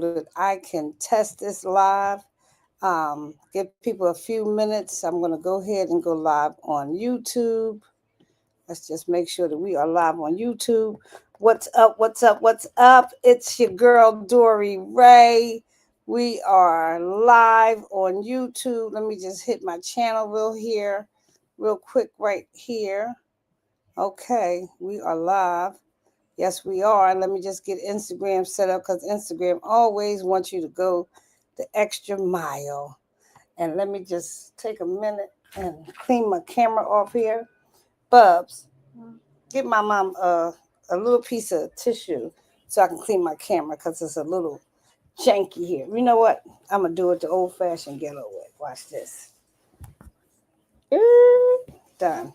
that I can test this live. Give people a few minutes. I'm going to go ahead and go live on YouTube. Let's just make sure that we are live on YouTube. What's up? What's up? What's up? It's your girl, Dori Ray. We are live on YouTube. Let me just hit my channel real quick right here. Okay, we are live. Yes, we are. Let me just get Instagram set up because Instagram always wants you to go the extra mile. And let me just take a minute and clean my camera off here. Bubs, get my mom a little piece of tissue so I can clean my camera because it's a little janky here. You know what? I'm going to do it the old-fashioned ghetto way. Watch this. Done.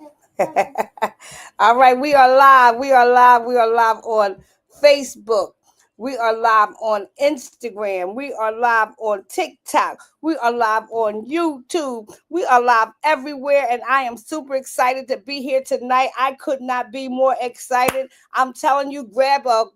All right, we are live. We are live on Facebook. We are live on Instagram. We are live on TikTok. We are live on YouTube. We are live everywhere, and I am super excited to be here tonight. I could not be more excited. I'm telling you, grab a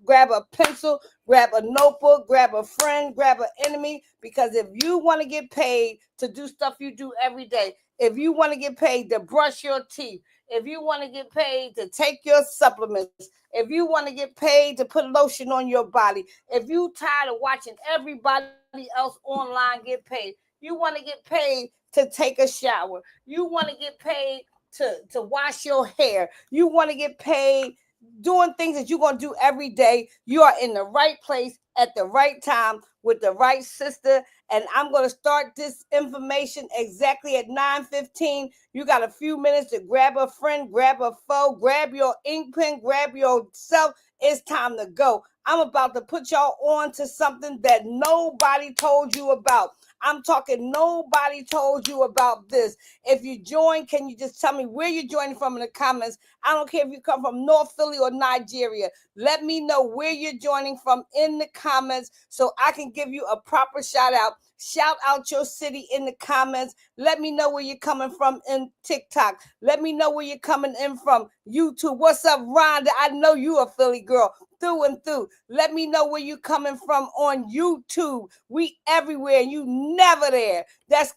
pencil, grab a notebook, grab a friend, grab an enemy, because if you want to get paid to do stuff you do every day, if you want to get paid to brush your teeth, if you want to get paid to take your supplements, if you want to get paid to put lotion on your body, if you tired of watching everybody else online get paid, you want to get paid to take a shower, you want to get paid to wash your hair, you want to get paid doing things that you're going to do every day, you are in the right place at the right time with the right sister. And I'm going to start this information exactly at 9:15. You got a few minutes to grab a friend, grab a foe, grab your ink pen, grab yourself. It's time to go. I'm about to put y'all on to something that nobody told you about. I'm talking nobody told you about this. If you join, can you just tell me where you're joining from in the comments? I don't care if you come from North Philly or Nigeria. Let me know where you're joining from in the comments so I can give you a proper shout out. Shout out your city in the comments. Let me know where you're coming from in TikTok. Let me know where you're coming in from YouTube. What's up, Rhonda? I know you a Philly girl through and through. Let me know where you coming from on YouTube. We everywhere. You never there. That's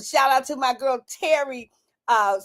shout out to my girl Terry.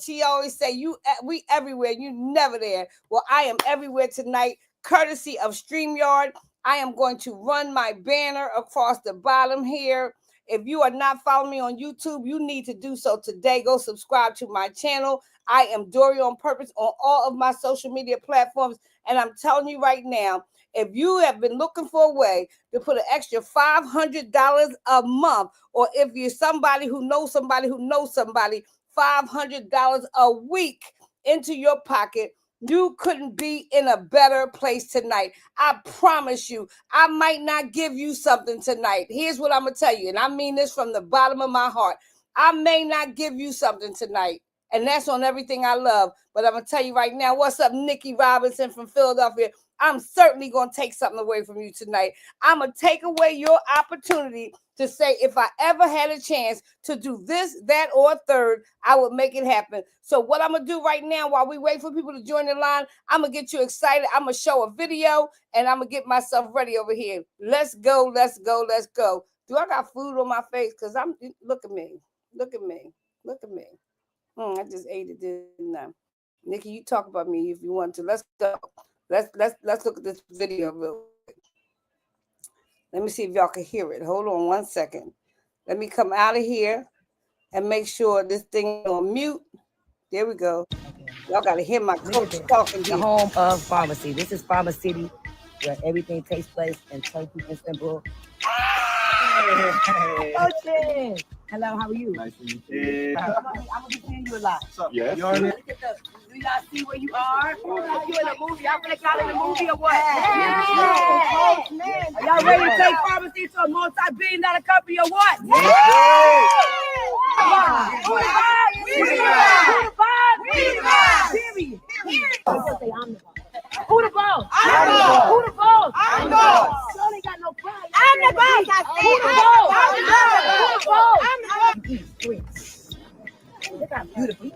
She always say we everywhere. You never there. Well, I am everywhere tonight, courtesy of StreamYard. I am going to run my banner across the bottom here. If you are not following me on YouTube, you need to do so today. Go subscribe to my channel. I am Dori on Purpose on all of my social media platforms. And I'm telling you right now, if you have been looking for a way to put an extra $500 a month, or if you're somebody who knows somebody who knows somebody, $500 a week into your pocket, you couldn't be in a better place tonight. I promise you, I might not give you something tonight. Here's what I'm going to tell you, and I mean this from the bottom of my heart. I may not give you something tonight, and that's on everything I love. But I'm going to tell you right now, what's up, Nikki Robinson from Philadelphia? I'm certainly going to take something away from you tonight. I'm going to take away your opportunity to say, if I ever had a chance to do this, that, or a third, I would make it happen. So what I'm going to do right now, while we wait for people to join the line, I'm going to get you excited. I'm going to show a video, and I'm going to get myself ready over here. Let's go, let's go, let's go. Do I got food on my face? Because look at me. Look at me. Look at me. I just ate it, didn't I? Nikki, you talk about me if you want to. Let's go. Let's look at this video real quick. Let me see if y'all can hear it. Hold on one second. Let me come out of here and make sure this thing is on mute. There we go. Y'all got to hear my coach talking here. The home of pharmacy. This is Farmasi, where everything takes place in Turkey, Istanbul. Hey. Hello, how are you? Nice to meet you. I'm gonna be seeing you a lot. Yes. Do y'all see where you are? You in a movie? Y'all gonna y'all in a movie or what? Yeah. Are y'all ready to take Farmasi to a multi-billion-dollar company or what? Yeah. Come on. Who the vibe? We the vibe. Period. Who the boss? I'm the boss. Who the boss? I'm the boss. You only got no pride. I'm the boss. I said who the boss? I'm the boss. Who the boss? Look how beautiful.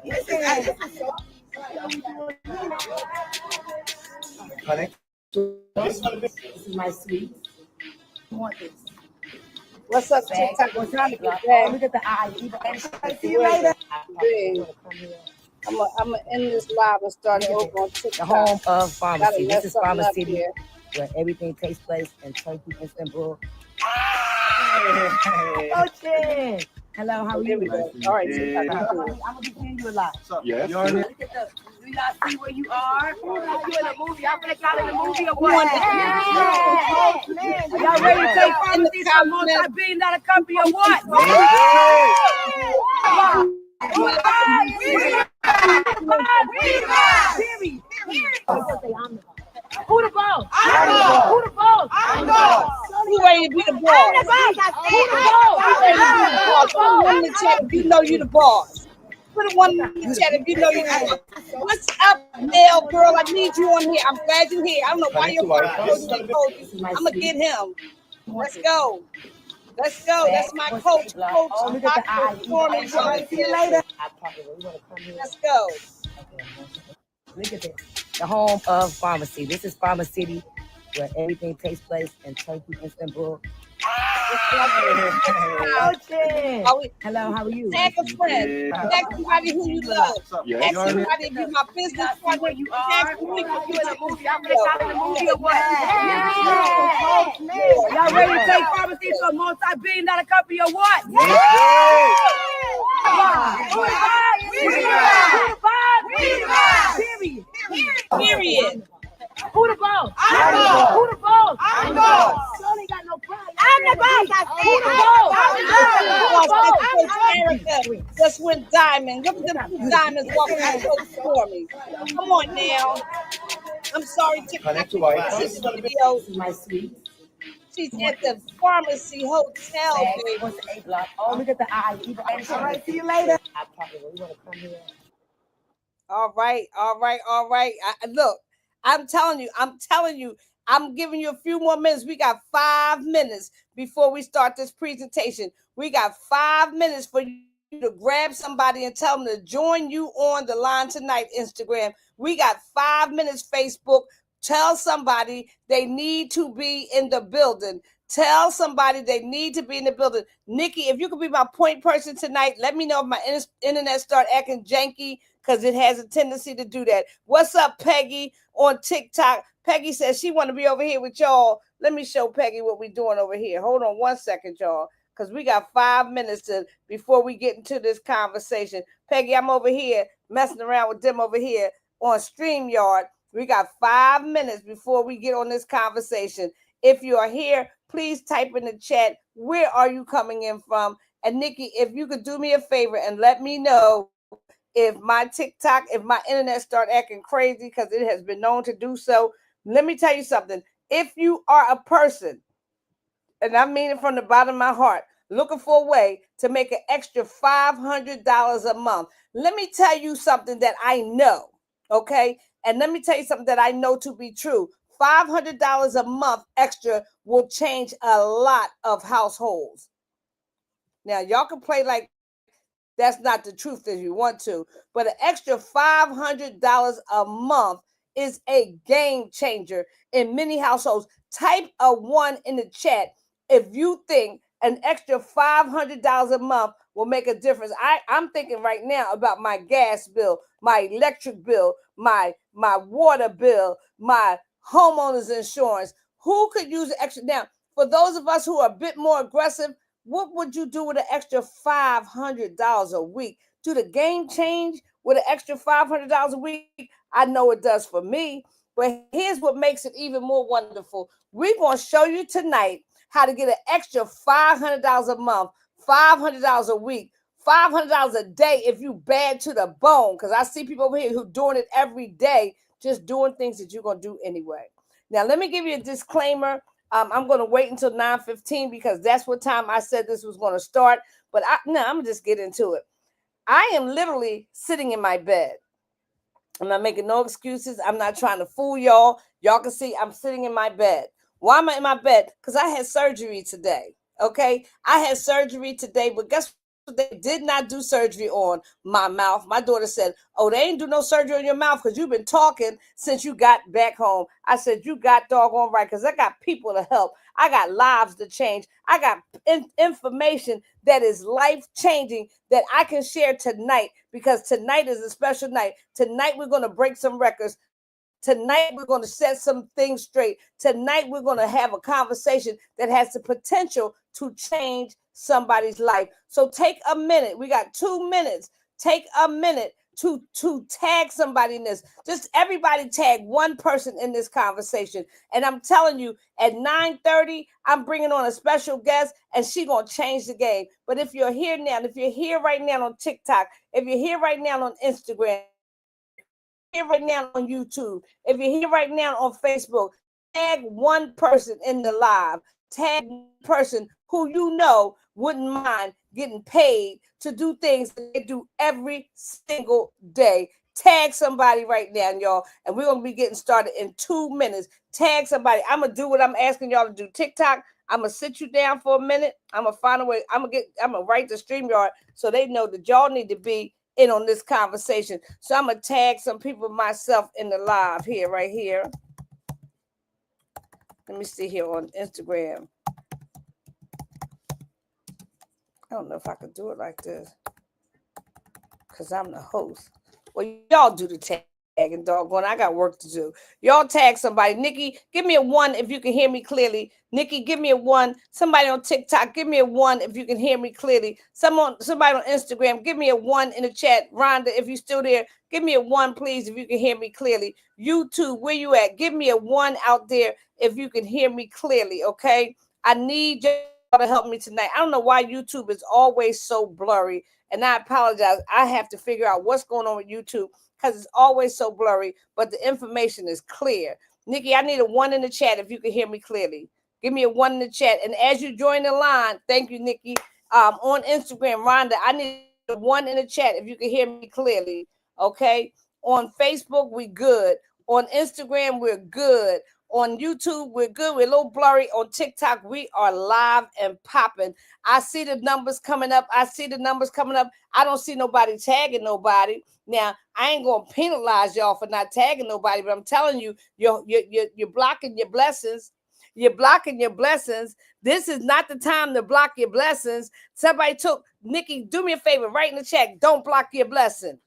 This is my sweet. I want this. What's up, TikTok? I'm trying to get back. Look at the eye. See you later. I'm gonna end this live and start it over on TikTok. The home of pharmacy. This is something up Farmasi, here. where everything takes place in Turkey, Istanbul. Oh, shit. Hello, how are There you? we go. All right, TikTok. I'm gonna be seeing you a lot. Yes. Do y'all see where you are? You in a movie? Y'all feel like y'all in a movie or what? Are y'all ready to take Farmasi to a multi-billion-dollar company or what? Who the boss? Who the boss? Who ready to be the boss? Who the boss? Put one in the chat if you know you the boss. Put one in the chat if you know you the boss. What's up, Nell girl? I need you on here. I'm glad you're here. I don't know why you're here. I'm gonna get him. Let's go. Let's go. That's my coach. Look at the eye. See you later. Let's go. Look at this. The home of Farmasi. This is Farmasi, where everything takes place in Turkey, Istanbul. Hello, how are you? Tag a friend. Tag somebody who you love. Tag somebody if you're my business partner. You Tag are. somebody You if in a you're movie? Y'all feel like y'all in a movie or what? Y'all ready to take Farmasi to a multi-billion-dollar company or what? Period. Who the boss? I'm the boss. Who the boss? I'm the boss. You ain't got no pride. I'm the boss. Who the boss? America just went diamond. Look at them diamonds walking out for me. Come on now. I'm sorry, TikTok. This is video. This is my suite. She's at the Farmasi Hotel, baby. What's the A block? Oh, look at the eye. All right, see you later. I probably want to come here. All right. Look, I'm telling you, I'm giving you a few more minutes. We got 5 minutes before we start this presentation. We got 5 minutes for you to grab somebody and tell them to join you on the line tonight, Instagram. We got 5 minutes, Facebook. Tell somebody they need to be in the building. Tell somebody they need to be in the building. Nikki, if you could be my point person tonight, let me know if my internet start acting janky, because it has a tendency to do that. What's up, Peggy, on TikTok? Peggy says she want to be over here with y'all. Let me show Peggy what we're doing over here. Hold on 1 second, y'all, because we got 5 minutes before we get into this conversation. Peggy, I'm over here messing around with them over here on StreamYard. We got 5 minutes before we get on this conversation. If you are here, please type in the chat, where are you coming in from? And Nikki, if you could do me a favor and let me know if my TikTok, if my internet start acting crazy, because it has been known to do so. Let me tell you something. If you are a person, and I mean it from the bottom of my heart, looking for a way to make an extra $500 a month, let me tell you something that I know, okay? And let me tell you something that I know to be true. $500 a month extra will change a lot of households. Now, y'all can play like that's not the truth if you want to, but an extra $500 a month is a game changer in many households. Type a 1 in the chat if you think an extra $500 a month will make a difference. I'm thinking right now about my gas bill, my electric bill, my water bill, my homeowner's insurance. Who could use an extra? Now, for those of us who are a bit more aggressive, what would you do with an extra $500 a week? Do the game change with an extra $500 a week? I know it does for me, but here's what makes it even more wonderful. We're going to show you tonight how to get an extra $500 a month, $500 a week, $500 a day if you bad to the bone, because I see people over here who doing it every day, just doing things that you're going to do anyway. Now, let me give you a disclaimer. I'm going to wait until 9:15 because that's what time I said this was going to start. But I'm going to just get into it. I am literally sitting in my bed. I'm not making no excuses. I'm not trying to fool y'all. Y'all can see I'm sitting in my bed. Why am I in my bed? Because I had surgery today. Okay? I had surgery today, but guess they did not do surgery on my mouth. My daughter said, oh, they ain't do no surgery on your mouth because you've been talking since you got back home. I said, you got doggone right, because I got people to help. I got lives to change. I got information that is life-changing that I can share tonight, because tonight is a special night. Tonight we're going to break some records. Tonight, we're going to set some things straight. Tonight, we're going to have a conversation that has the potential to change somebody's life. So take a minute. We got 2 minutes. Take a minute to tag somebody in this. Just everybody tag one person in this conversation. And I'm telling you, at 9:30, I'm bringing on a special guest, and she's going to change the game. But if you're here now, if you're here right now on TikTok, if you're here right now on Instagram, here right now on YouTube, if you're here right now on Facebook, tag one person in the live. Tag one person who you know wouldn't mind getting paid to do things that they do every single day. Tag somebody right now, y'all, and we're going to be getting started in 2 minutes. Tag somebody. I'm going to do what I'm asking y'all to do. TikTok, I'm going to sit you down for a minute. I'm going to find a way. I'm going to write the StreamYard so they know that y'all need to be in on this conversation. So I'm going to tag some people myself in the live here, right here. Let me see here on Instagram. I don't know if I could do it like this because I'm the host. Well, y'all do the tagging, doggone. I got work to do. Y'all tag somebody. Nikki, give me a 1 if you can hear me clearly. Nikki, give me a 1. Somebody on TikTok, give me a 1 if you can hear me clearly. Somebody on Instagram, give me a 1 in the chat. Rhonda, if you're still there, give me a 1, please, if you can hear me clearly. YouTube, where you at? Give me a 1 out there if you can hear me clearly, okay? I need y'all to help me tonight. I don't know why YouTube is always so blurry, and I apologize. I have to figure out what's going on with YouTube because it's always so blurry, but the information is clear. Nikki, I need a 1 in the chat if you can hear me clearly. Give me a 1 in the chat. And as you join the line, thank you, Nikki. On Instagram, Rhonda, I need a 1 in the chat if you can hear me clearly. Okay. On Facebook, we good. On Instagram, we're good. On YouTube, we're good. We're a little blurry. On TikTok, we are live and popping. I see the numbers coming up. I don't see nobody tagging nobody. Now, I ain't going to penalize y'all for not tagging nobody, but I'm telling you, you're blocking your blessings. You're blocking your blessings. This is not the time to block your blessings. Somebody Nikki, do me a favor, write in the chat, don't block your blessing.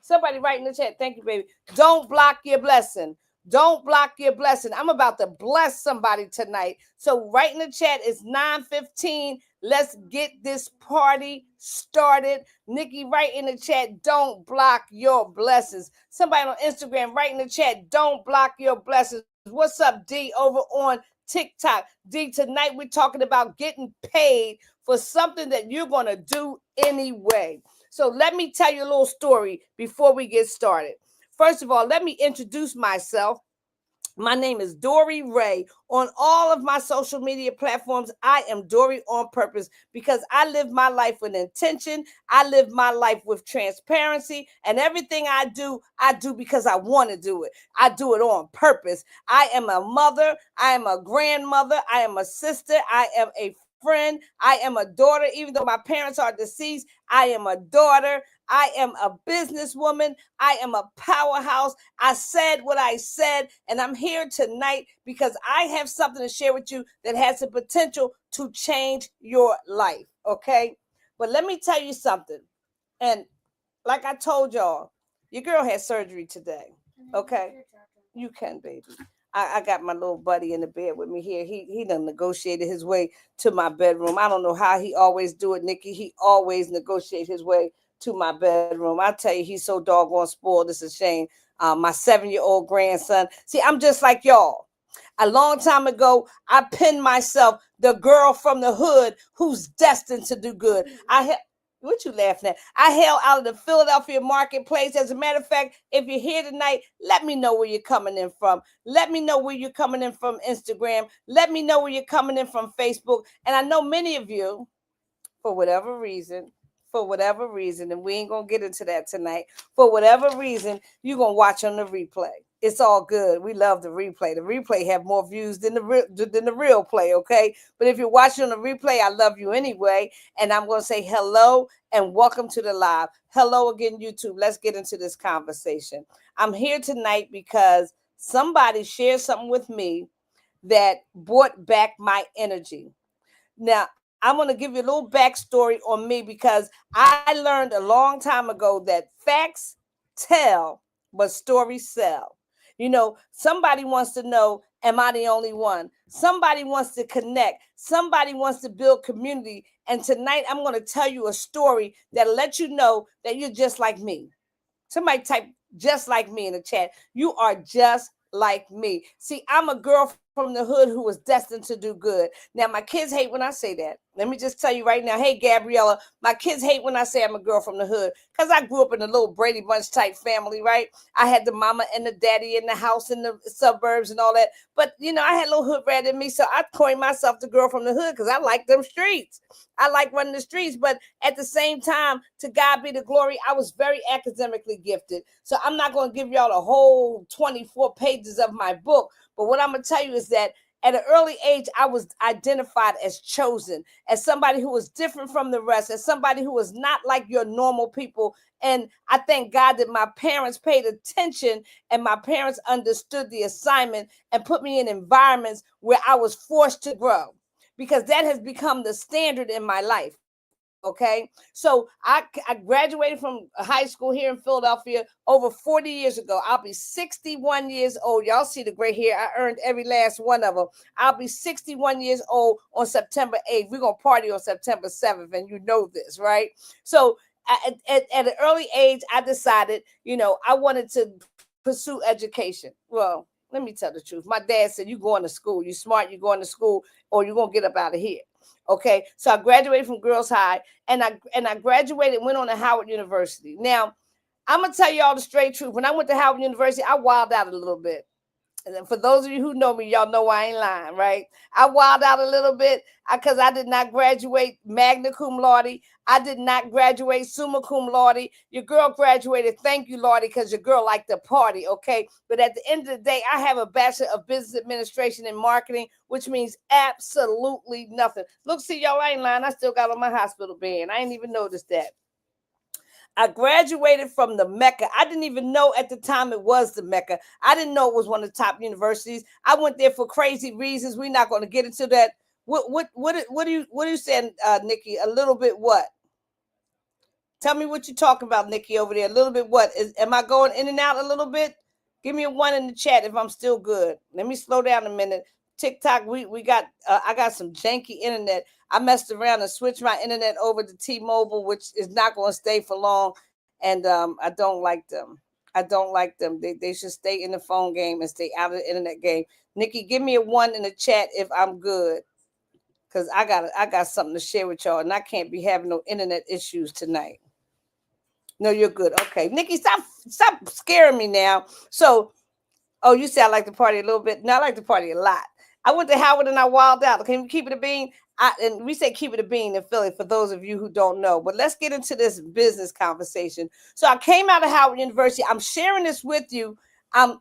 Somebody write in the chat, thank you, baby. Don't block your blessing. Don't block your blessing. I'm about to bless somebody tonight. So write in the chat, it's 9:15. Let's get this party started. Nikki, write in the chat, don't block your blessings. Somebody on Instagram, write in the chat, don't block your blessings. What's up, D, over on TikTok? D, tonight we're talking about getting paid for something that you're going to do anyway. So let me tell you a little story before we get started. First of all, let me introduce myself. My name is Dori Ray. On all of my social media platforms, I am Dori on purpose because I live my life with intention. I live my life with transparency, and everything I do because I want to do it. I do it on purpose. I am a mother. I am a grandmother. I am a sister. I am a friend. I am a daughter. Even though my parents are deceased, I am a daughter. I am a businesswoman. I am a powerhouse. I said what I said, and I'm here tonight because I have something to share with you that has the potential to change your life, okay? But let me tell you something. And like I told y'all, your girl had surgery today, okay? You can, baby. I got my little buddy in the bed with me here. He done negotiated his way to my bedroom. I don't know how he always do it, Nikki. He always negotiate his way to my bedroom. I tell you, he's so doggone spoiled. It's a shame. My 7-year-old grandson. See, I'm just like y'all. A long time ago, I pinned myself the girl from the hood who's destined to do good. What you laughing at? I hail out of the Philadelphia marketplace. As a matter of fact, if you're here tonight, let me know where you're coming in from. Let me know where you're coming in from Instagram. Let me know where you're coming in from Facebook. And I know many of you, for whatever reason, and we ain't going to get into that tonight, for whatever reason, you're going to watch on the replay. It's all good. We love the replay. The replay have more views than the real play, okay? But if you're watching on the replay, I love you anyway. And I'm going to say hello and welcome to the live. Hello again, YouTube. Let's get into this conversation. I'm here tonight because somebody shared something with me that brought back my energy. Now, I'm going to give you a little backstory on me because I learned a long time ago that facts tell, but stories sell. You know, somebody wants to know, am I the only one? Somebody wants to connect. Somebody wants to build community. And tonight I'm going to tell you a story that'll let you know that you're just like me. Somebody type just like me in the chat. You are just like me. See, I'm a girl from the hood who was destined to do good. Now, my kids hate when I say that. Let me just tell you right now. Hey, Gabriella, my kids hate when I say I'm a girl from the hood because I grew up in a little Brady Bunch type family, right? I had the mama and the daddy in the house in the suburbs and all that. But, you know, I had a little hood rat in me, so I coined myself the girl from the hood because I like them streets. I like running the streets, but at the same time, to God be the glory, I was very academically gifted. So I'm not going to give y'all the whole 24 pages of my book, but what I'm going to tell you is that at an early age, I was identified as chosen, as somebody who was different from the rest, as somebody who was not like your normal people. And I thank God that my parents paid attention and my parents understood the assignment and put me in environments where I was forced to grow, because that has become the standard in my life. Okay, so I graduated from high school here in Philadelphia over 40 years ago. I'll be 61 years old. Y'all see the gray hair. I earned every last one of them. I'll be 61 years old on September 8th. We're going to party on September 7th, and you know this, right? So at an early age, I decided, you know, I wanted to pursue education. Well, let me tell the truth. My dad said, you going to school. You smart, you going to school, or you're going to get up out of here. Okay, so I graduated from Girls High, and I graduated, went on to Howard University. Now, I'm gonna tell you all the straight truth. When I went to Howard University, I wilded out a little bit. And for those of you who know me, y'all know I ain't lying, right? I wilded out a little bit because I did not graduate magna cum laude. I did not graduate summa cum laude. Your girl graduated, thank you, Lordy, because your girl liked to party, okay? But at the end of the day, I have a Bachelor of Business Administration and Marketing, which means absolutely nothing. Look, see, y'all, I ain't lying. I still got on my hospital band. I ain't even noticed that. I graduated from the Mecca. I didn't even know at the time it was the Mecca. I didn't know it was one of the top universities. I went there for crazy reasons. We're not going to get into that. What are you saying, Nikki? A little bit what? Tell me what you're talking about, Nikki, over there. A little bit what? Am I going in and out a little bit? Give me a one in the chat if I'm still good. Let me slow down a minute. TikTok, we got I got some janky internet. I messed around and switched my internet over to T-Mobile, which is not going to stay for long, and I don't like them. I don't like them. They should stay in the phone game and stay out of the internet game. Nikki, give me a one in the chat if I'm good, because I got something to share with y'all, and I can't be having no internet issues tonight. No, you're good. Okay, Nikki, stop scaring me now. So, oh, you say I like to party a little bit. No, I like to party a lot. I went to Howard and I wilded out. Can you keep it a bean? And we say keep it a bean in Philly for those of you who don't know. But let's get into this business conversation. So I came out of Howard University. I'm sharing this with you. I'm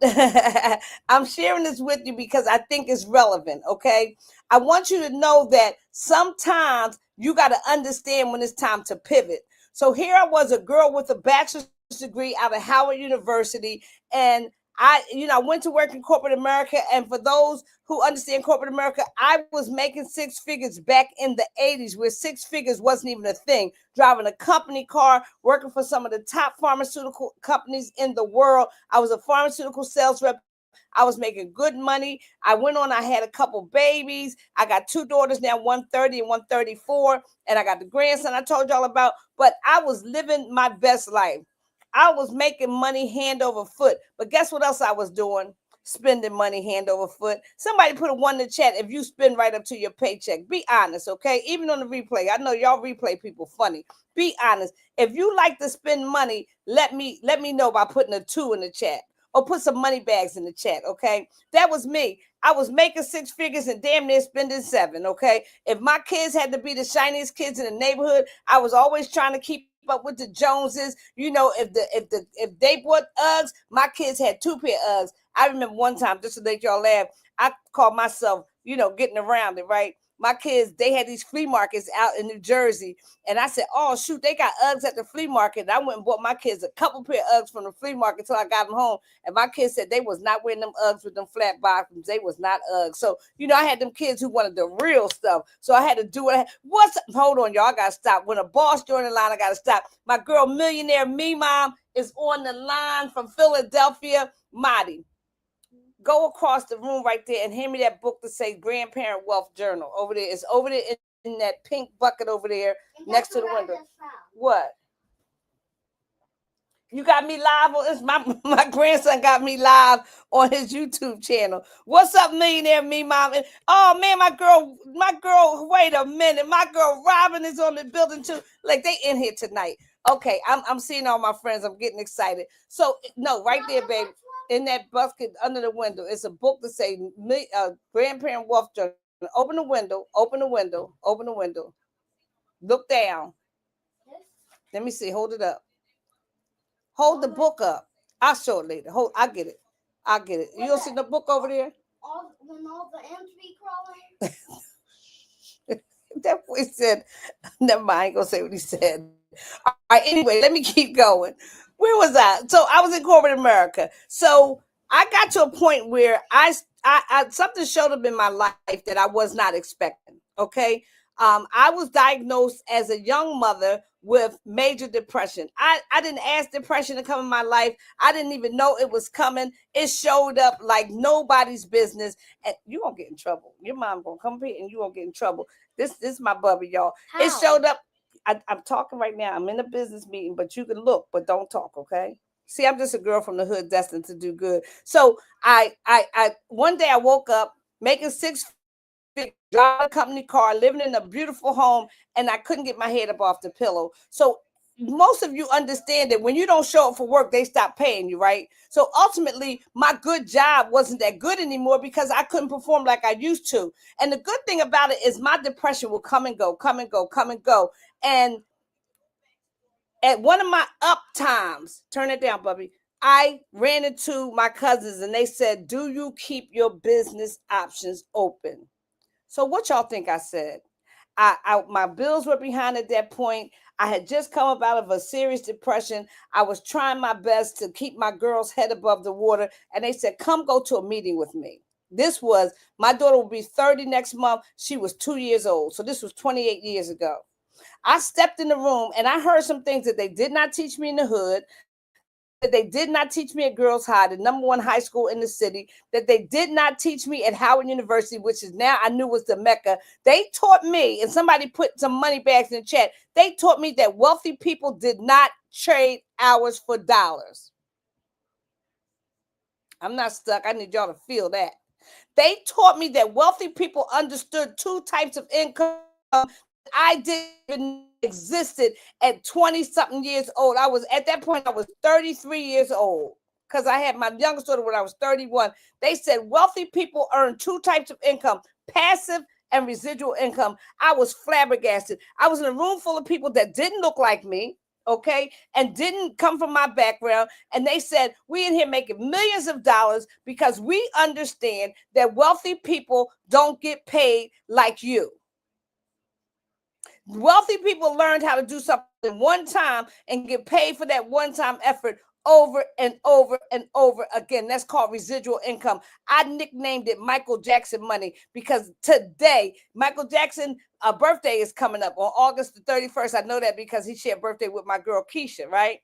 sharing this with you because I think it's relevant. Okay, I want you to know that sometimes you got to understand when it's time to pivot. So here I was, a girl with a bachelor's degree out of Howard University, and I went to work in corporate America. And for those who understand corporate America, I was making six figures back in the 80s, where six figures wasn't even a thing. Driving a company car, working for some of the top pharmaceutical companies in the world. I was a pharmaceutical sales rep. I was making good money. I went on, I had a couple babies. I got two daughters now, 130 and 134. And I got the grandson I told y'all about. But I was living my best life. I was making money hand over foot. But guess what else I was doing? Spending money hand over foot. Somebody put a one in the chat if you spend right up to your paycheck. Be honest, okay? Even on the replay. I know y'all replay people funny. Be honest. If you like to spend money, let me know by putting a two in the chat. Or put some money bags in the chat, okay? That was me. I was making six figures and damn near spending seven, okay? If my kids had to be the shiniest kids in the neighborhood, I was always trying to keep up with the Joneses. You know, if they bought Uggs, my kids had 2 pair of Uggs. I remember one time, just to make y'all laugh, I called myself, you know, getting around it, right? My kids, they had these flea markets out in New Jersey. And I said, oh, shoot, they got Uggs at the flea market. And I went and bought my kids a couple pair of Uggs from the flea market until I got them home. And my kids said they was not wearing them Uggs with them flat bottoms. They was not Uggs. So, you know, I had them kids who wanted the real stuff. So I had to do it. Hold on, y'all. I got to stop. When a boss joined the line, I got to stop. My girl, Millionaire Me Mom, is on the line from Philadelphia. Marty, go across the room right there and hand me that book that says Grandparent Wealth Journal over there. It's over there in that pink bucket over there next to the window. What? You got me live on this. My grandson got me live on his YouTube channel. What's up, Millionaire Me Mom? Oh man, my girl, wait a minute. My girl Robin is on the building too. Like they in here tonight. Okay, I'm seeing all my friends. I'm getting excited. So no, right there, baby. In that bucket under the window, it's a book that says Grandparent Wealth Journal. Open the window, open the window, open the window. Look down. Let me see. Hold it up. Hold the book up. I'll show it later. I get it. I get it. You don't see the book over there? When all the ants be crawling. That boy said, never mind. I ain't gonna say what he said. All right, anyway, let me keep going. Where was I? So I was in corporate America. So I got to a point where I something showed up in my life that I was not expecting. Okay. I was diagnosed as a young mother with major depression. I didn't ask depression to come in my life. I didn't even know it was coming. It showed up like nobody's business. And you're going to get in trouble. Your mom going to come here and you're going to get in trouble. This is my bubby, y'all. How? It showed up. I'm talking right now. I'm in a business meeting, but you can look, but don't talk, okay? See, I'm just a girl from the hood destined to do good. So I one day I woke up making 6 figures, driving a company car, living in a beautiful home, and I couldn't get my head up off the pillow. So most of you understand that when you don't show up for work, they stop paying you, right? So ultimately, my good job wasn't that good anymore because I couldn't perform like I used to. And the good thing about it is my depression will come and go, come and go, come and go. And at one of my up times, turn it down, Bubby, I ran into my cousins and they said, do you keep your business options open? So what y'all think I said? My bills were behind at that point. I had just come up out of a serious depression. I was trying my best to keep my girl's head above the water. And they said, come go to a meeting with me. My daughter will be 30 next month. She was 2 years old. So this was 28 years ago. I stepped in the room and I heard some things that they did not teach me in the hood, that they did not teach me at Girls High, the #1 high school in the city, that they did not teach me at Howard University, which is now I knew was the Mecca. They taught me, and somebody put some money bags in the chat, they taught me that wealthy people did not trade hours for dollars. I'm not stuck. I need y'all to feel that. They taught me that wealthy people understood 2 types of income I didn't even existed at 20-something years old. At that point, I was 33 years old because I had my youngest daughter when I was 31. They said wealthy people earn 2 types of income, passive and residual income. I was flabbergasted. I was in a room full of people that didn't look like me, okay, and didn't come from my background. And they said, we in here making millions of dollars because we understand that wealthy people don't get paid like you. Wealthy people learned how to do something one time and get paid for that one-time effort over and over and over again. That's called residual income. I nicknamed it Michael Jackson money because today, Michael Jackson's birthday is coming up on August the 31st. I know that because he shared birthday with my girl Keisha, right?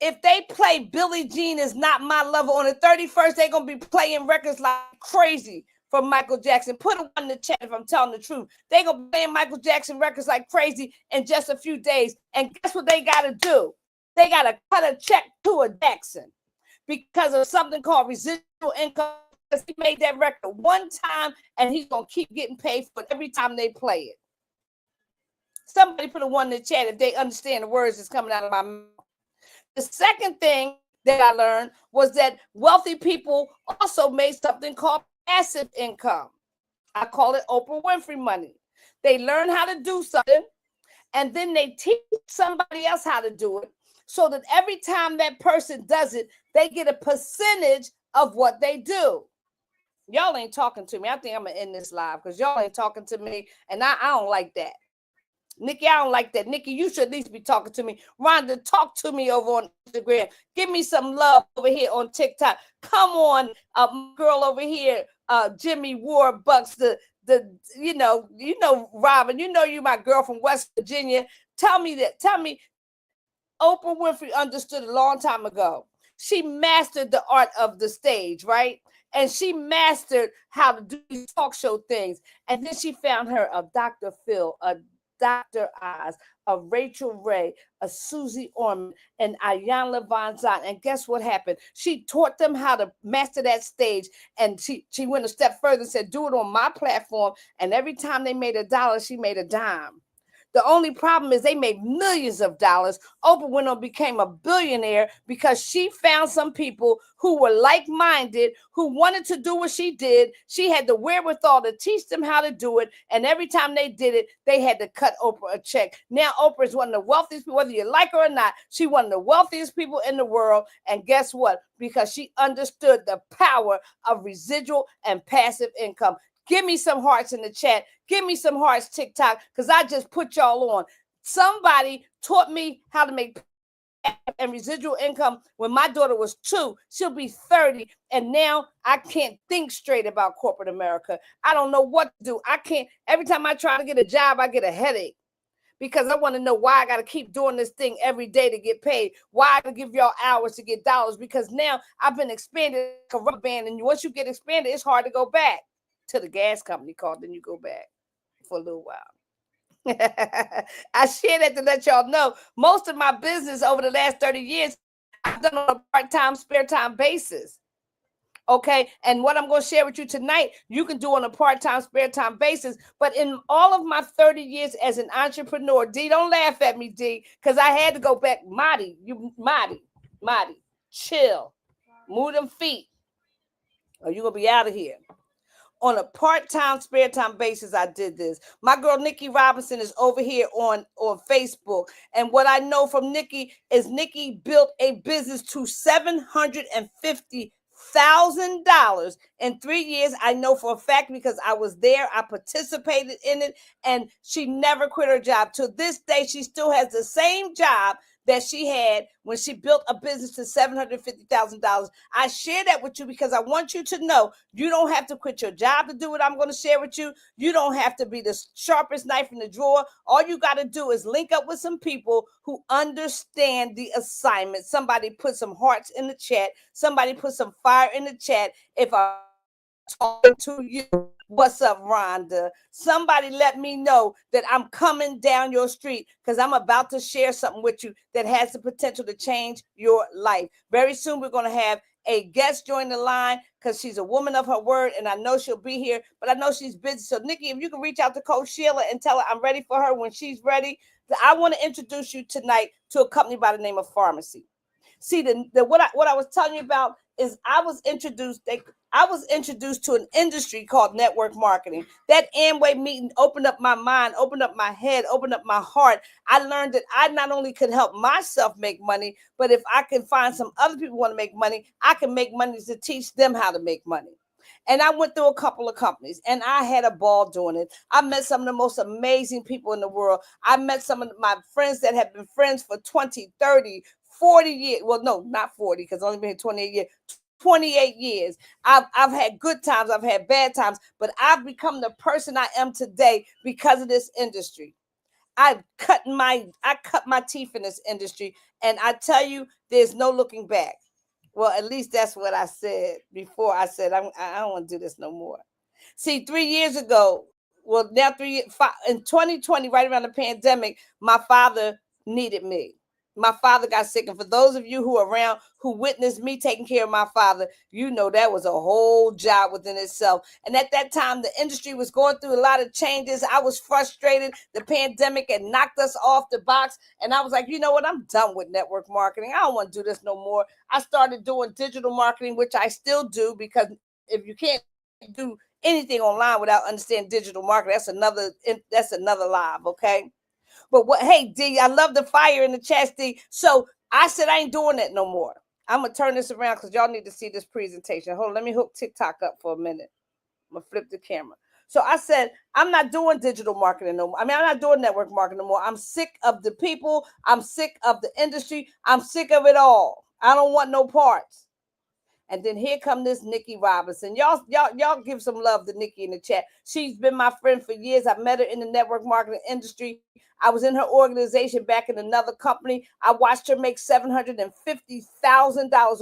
If they play Billie Jean Is Not My Lover on the 31st, they're going to be playing records like crazy from Michael Jackson. Put a 1 in the chat if I'm telling the truth. They're going to be playing Michael Jackson records like crazy in just a few days. And guess what they got to do? They got to cut a check to a Jackson because of something called residual income. Because he made that record one time and he's going to keep getting paid for it every time they play it. Somebody put a 1 in the chat if they understand the words that's coming out of my mouth. The second thing that I learned was that wealthy people also made something called passive income. I call it Oprah Winfrey money. They learn how to do something and then they teach somebody else how to do it, so that every time that person does it, they get a percentage of what they do. Y'all ain't talking to me. I think I'm gonna end this live because y'all ain't talking to me, and I don't like that. Nikki, I don't like that. Nikki, you should at least be talking to me. Rhonda, talk to me over on Instagram. Give me some love over here on TikTok. Come on, girl over here, Jimmy Warbucks, the Robin, you my girl from West Virginia. Tell me Oprah Winfrey understood a long time ago. She mastered the art of the stage, right? And she mastered how to do these talk show things. And then she found her a Dr. Phil, a Dr. Oz, a Rachel Ray, a Susie Orman, and Ayanna Von Zant. And guess what happened? She taught them how to master that stage. And she went a step further and said, do it on my platform. And every time they made $1, she made a dime. The only problem is they made millions of dollars. Oprah went on became a billionaire because she found some people who were like-minded, who wanted to do what she did. She had the wherewithal to teach them how to do it. And every time they did it, they had to cut Oprah a check. Now Oprah is one of the wealthiest people, whether you like her or not. She's one of the wealthiest people in the world. And guess what? Because she understood the power of residual and passive income. Give me some hearts in the chat. Give me some hearts, TikTok, because I just put y'all on. Somebody taught me how to make and residual income when my daughter was 2. She'll be 30. And now I can't think straight about corporate America. I don't know what to do. I can't. Every time I try to get a job, I get a headache. Because I want to know why I got to keep doing this thing every day to get paid. Why I got to give y'all hours to get dollars. Because now I've been expanded like a rubber band. And once you get expanded, it's hard to go back to the gas company called. Then you go back for a little while. I share that to let y'all know most of my business over the last 30 years, I've done on a part-time, spare time basis. Okay. And what I'm going to share with you tonight, you can do on a part-time, spare time basis. But in all of my 30 years as an entrepreneur, D, don't laugh at me, D, because I had to go back. Marty, chill. Move them feet or you're going to be out of here. On a part-time, spare time basis, I did this. My girl, Nikki Robinson, is over here on Facebook. And what I know from Nikki is Nikki built a business to $750,000 in 3 years. I know for a fact because I was there. I participated in it. And she never quit her job. To this day, she still has the same job that she had when she built a business to $750,000. I share that with you because I want you to know you don't have to quit your job to do what I'm going to share with you. You don't have to be the sharpest knife in the drawer. All you got to do is link up with some people who understand the assignment. Somebody put some hearts in the chat. Somebody put some fire in the chat. If I'm talking to you, what's up, Rhonda? Somebody let me know that I'm coming down your street because I'm about to share something with you that has the potential to change your life. Very soon, we're going to have a guest join the line because she's a woman of her word, and I know she'll be here, but I know she's busy. So, Nikki, if you can reach out to Coach Sheila and tell her I'm ready for her when she's ready. I want to introduce you tonight to a company by the name of Farmasi. See, what I was telling you about is I was introduced to an industry called network marketing. That Amway meeting opened up my mind, opened up my head, opened up my heart. I learned that I not only could help myself make money, but if I can find some other people who want to make money, I can make money to teach them how to make money. And I went through a couple of companies and I had a ball doing it. I met some of the most amazing people in the world. I met some of my friends that have been friends for 20, 30, 40 years. Well, no, not 40, because I've only been here 28 years. 28 years. I've had good times. I've had bad times, but I've become the person I am today because of this industry. I cut my teeth in this industry, and I tell you, there's no looking back. Well, at least that's what I said before. I said I don't want to do this no more. See, 3 years ago, well, now in 2020, right around the pandemic, my father needed me. My father got sick. And for those of you who are around, who witnessed me taking care of my father, you know that was a whole job within itself. And at that time, the industry was going through a lot of changes. I was frustrated. The pandemic had knocked us off the box. And I was like, you know what? I'm done with network marketing. I don't want to do this no more. I started doing digital marketing, which I still do, because if you can't do anything online without understanding digital marketing, that's another live, okay? But what? Hey, D, I love the fire in the chat, D. So I said I ain't doing that no more. I'm gonna turn this around because y'all need to see this presentation. Hold on, let me hook TikTok up for a minute. I'm gonna flip the camera. So I said, I'm not doing digital marketing no more. I mean, I'm not doing network marketing no more. I'm sick of the people. I'm sick of the industry. I'm sick of it all. I don't want no parts. And then here come this Nikki Robinson. Y'all give some love to Nikki in the chat. She's been my friend for years. I met her in the network marketing industry. I was in her organization back in another company. I watched her make $750,000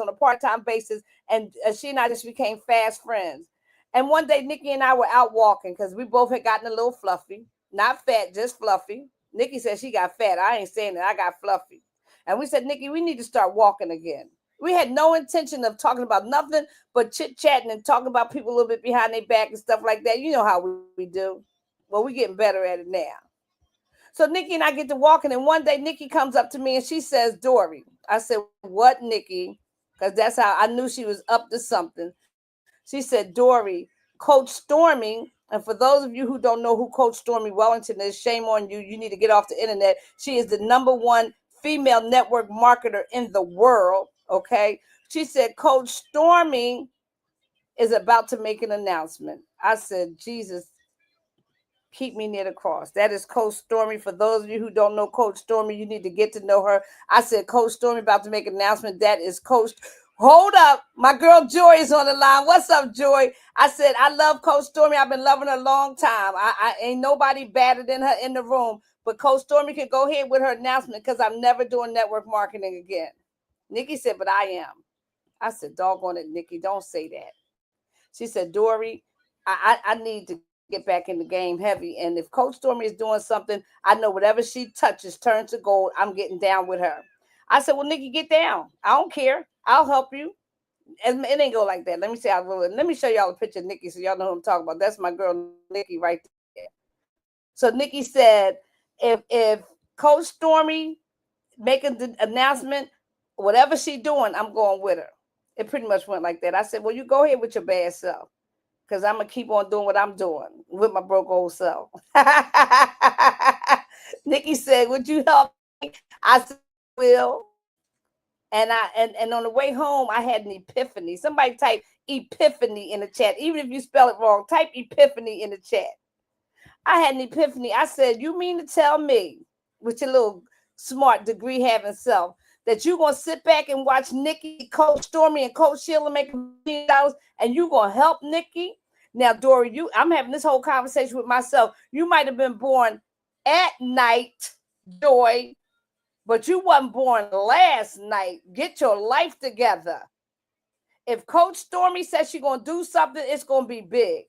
on a part-time basis. And she and I just became fast friends. And one day, Nikki and I were out walking because we both had gotten a little fluffy. Not fat, just fluffy. Nikki said she got fat. I ain't saying that. I got fluffy. And we said, Nikki, we need to start walking again. We had no intention of talking about nothing but chit-chatting and talking about people a little bit behind their back and stuff like that. You know how we do. Well, we're getting better at it now. So Nikki and I get to walking, and one day Nikki comes up to me and she says, Dori. I said, what, Nikki? Because that's how I knew she was up to something. She said, Dori, Coach Stormy, and for those of you who don't know who Coach Stormy Wellington is, shame on you. You need to get off the internet. She is the #1 female network marketer in the world. Okay. She said, Coach Stormy is about to make an announcement. I said, Jesus, keep me near the cross. That is Coach Stormy. For those of you who don't know Coach Stormy, you need to get to know her. I said, Coach Stormy about to make an announcement. That is Coach. Hold up. My girl Joy is on the line. What's up, Joy? I said, I love Coach Stormy. I've been loving her a long time. I ain't nobody better than her in the room. But Coach Stormy can go ahead with her announcement because I'm never doing network marketing again. Nikki said, but I am. I said, doggone it, Nikki, don't say that. She said, Dori, I need to get back in the game heavy. And if Coach Stormy is doing something, I know whatever she touches turns to gold. I'm getting down with her. I said, well, Nikki, get down. I don't care. I'll help you. It ain't go like that. Let me say let me show y'all a picture of Nikki so y'all know who I'm talking about. That's my girl Nikki right there. So Nikki said, if Coach Stormy making the announcement, whatever she doing, I'm going with her. It pretty much went like that. I said, well, you go ahead with your bad self because I'm going to keep on doing what I'm doing with my broke old self. Nikki said, would you help me? I said, will. And on the way home, I had an epiphany. Somebody type epiphany in the chat. Even if you spell it wrong, type epiphany in the chat. I had an epiphany. I said, you mean to tell me, with your little smart degree having self, that you're going to sit back and watch Nikki, Coach Stormy, and Coach Sheila make $1 million, and you're going to help Nikki? Now, Dori, I'm having this whole conversation with myself. You might have been born at night, Joy, but you wasn't born last night. Get your life together. If Coach Stormy says she's going to do something, it's going to be big.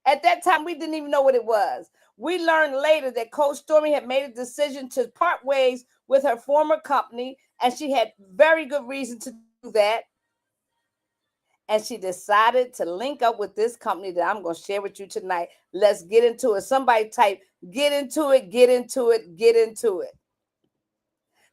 At that time, we didn't even know what it was. We learned later that Coach Stormy had made a decision to part ways with her former company, and she had very good reason to do that. And she decided to link up with this company that I'm going to share with you tonight. Let's get into it. Somebody type, get into it, get into it, get into it.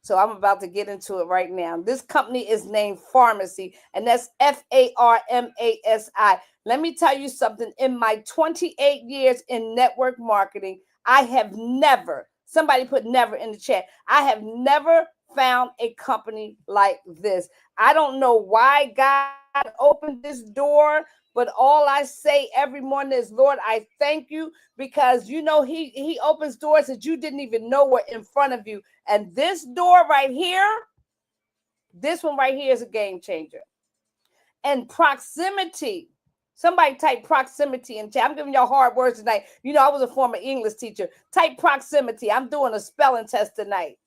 So I'm about to get into it right now. This company is named Farmasi, and that's Farmasi. Let me tell you something. In my 28 years in network marketing, I have never, somebody put never in the chat, I have never found a company like this. I don't know why God opened this door, but all I say every morning is, Lord, I thank you, because you know he opens doors that you didn't even know were in front of you. And this door right here, this one right here is a game changer. And proximity. Somebody type proximity in chat. I'm giving y'all hard words tonight. You know, I was a former English teacher. Type proximity. I'm doing a spelling test tonight.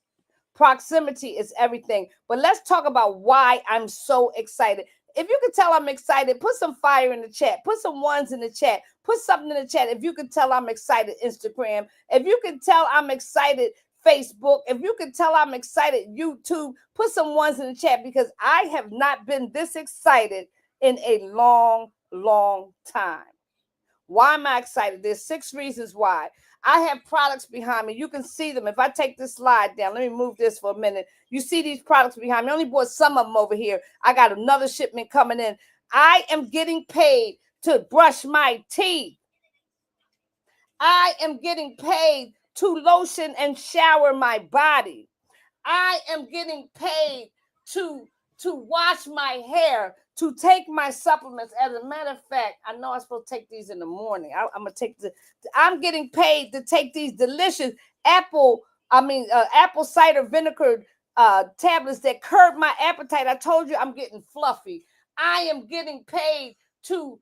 Proximity is everything. But let's talk about why I'm so excited. If you can tell I'm excited, put some fire in the chat. Put some ones in the chat. Put something in the chat. If you can tell I'm excited, Instagram. If you can tell I'm excited, Facebook. If you can tell I'm excited, YouTube. Put some ones in the chat, because I have not been this excited in a long, long time. Why am I excited? There's 6 reasons why. I have products behind me. You can see them. If I take this slide down, let me move this for a minute. You see these products behind me. I only bought some of them over here. I got another shipment coming in. I am getting paid to brush my teeth. I am getting paid to lotion and shower my body. I am getting paid to wash my hair, to take my supplements. As a matter of fact, I know I'm supposed to take these in the morning. I'm gonna take I'm getting paid to take these delicious apple cider vinegar tablets that curb my appetite. I told you I'm getting fluffy. I am getting paid to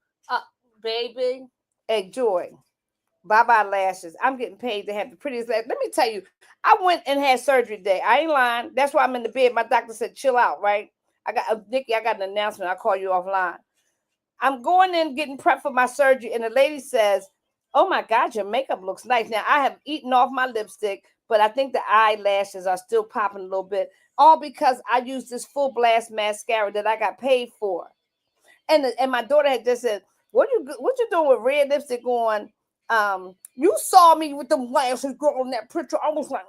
baby, hey Joy. Bye bye lashes. I'm getting paid to have the prettiest lashes. Let me tell you, I went and had surgery today. I ain't lying. That's why I'm in the bed. My doctor said, chill out, right? I got Nikki, I got an announcement. I'll call you offline. I'm going in getting prepped for my surgery, and the lady says, oh my God, your makeup looks nice. Now I have eaten off my lipstick, but I think the eyelashes are still popping a little bit. All because I used this full blast mascara that I got paid for. And my daughter had just said, what you doing with red lipstick on? You saw me with them lashes, girl, in that picture. I was like,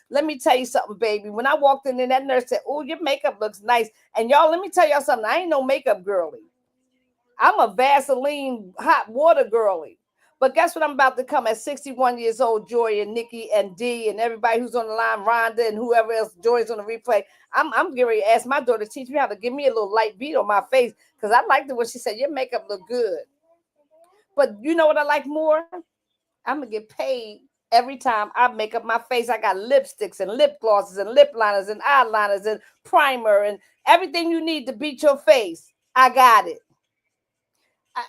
Let me tell you something, baby. When I walked in, that nurse said, oh, your makeup looks nice. And y'all, let me tell y'all something. I ain't no makeup girly. I'm a Vaseline hot water girly. But guess what I'm about to come at 61 years old, Joy and Nikki and Dee and everybody who's on the line, Rhonda and whoever else joins on the replay. I'm getting ready to ask my daughter to teach me how to give me a little light beat on my face because I liked it when she said, your makeup look good. But you know what I like more? I'm going to get paid every time I make up my face. I got lipsticks and lip glosses and lip liners and eyeliners and primer and everything you need to beat your face. I got it.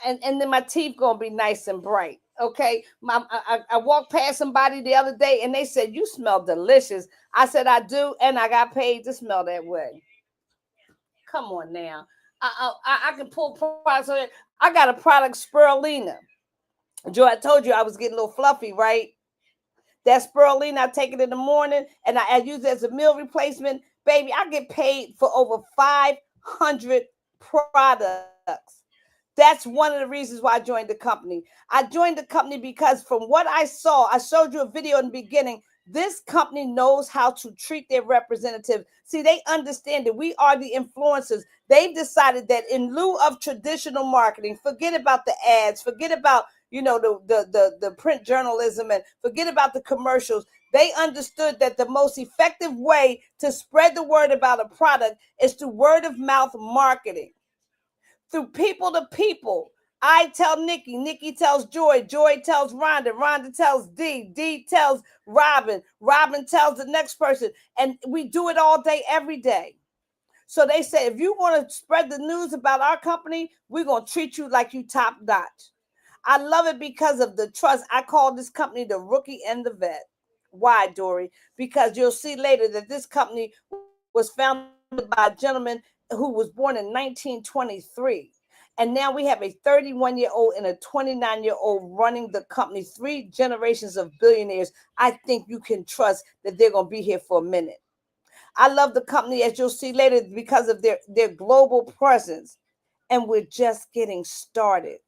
And then my teeth gonna be nice and bright. Okay, I walked past somebody the other day and they said you smell delicious. I said I do, and I got paid to smell that way. Come on now, I can pull products on it. I got a product spirulina. Joe, I told you I was getting a little fluffy, right? That spirulina, I take it in the morning and I use it as a meal replacement. Baby, I get paid for over 500 products. That's one of the reasons why I joined the company. I joined the company because from what I saw, I showed you a video in the beginning. This company knows how to treat their representatives. See, they understand that we are the influencers. They've decided that in lieu of traditional marketing, forget about the ads, forget about the print journalism, and forget about the commercials. They understood that the most effective way to spread the word about a product is through word of mouth marketing. Through people to people. I tell Nikki, Nikki tells Joy, Joy tells Rhonda, Rhonda tells Dee, Dee tells Robin, Robin tells the next person. And we do it all day, every day. So they say, if you want to spread the news about our company, we're going to treat you like you top notch. I love it because of the trust. I call this company the rookie and the vet. Why, Dori? Because you'll see later that this company was founded by a gentleman who was born in 1923. And now we have a 31-year-old and a 29-year-old running the company, 3 generations of billionaires. I think you can trust that they're going to be here for a minute. I love the company, as you'll see later, because of their global presence. And we're just getting started.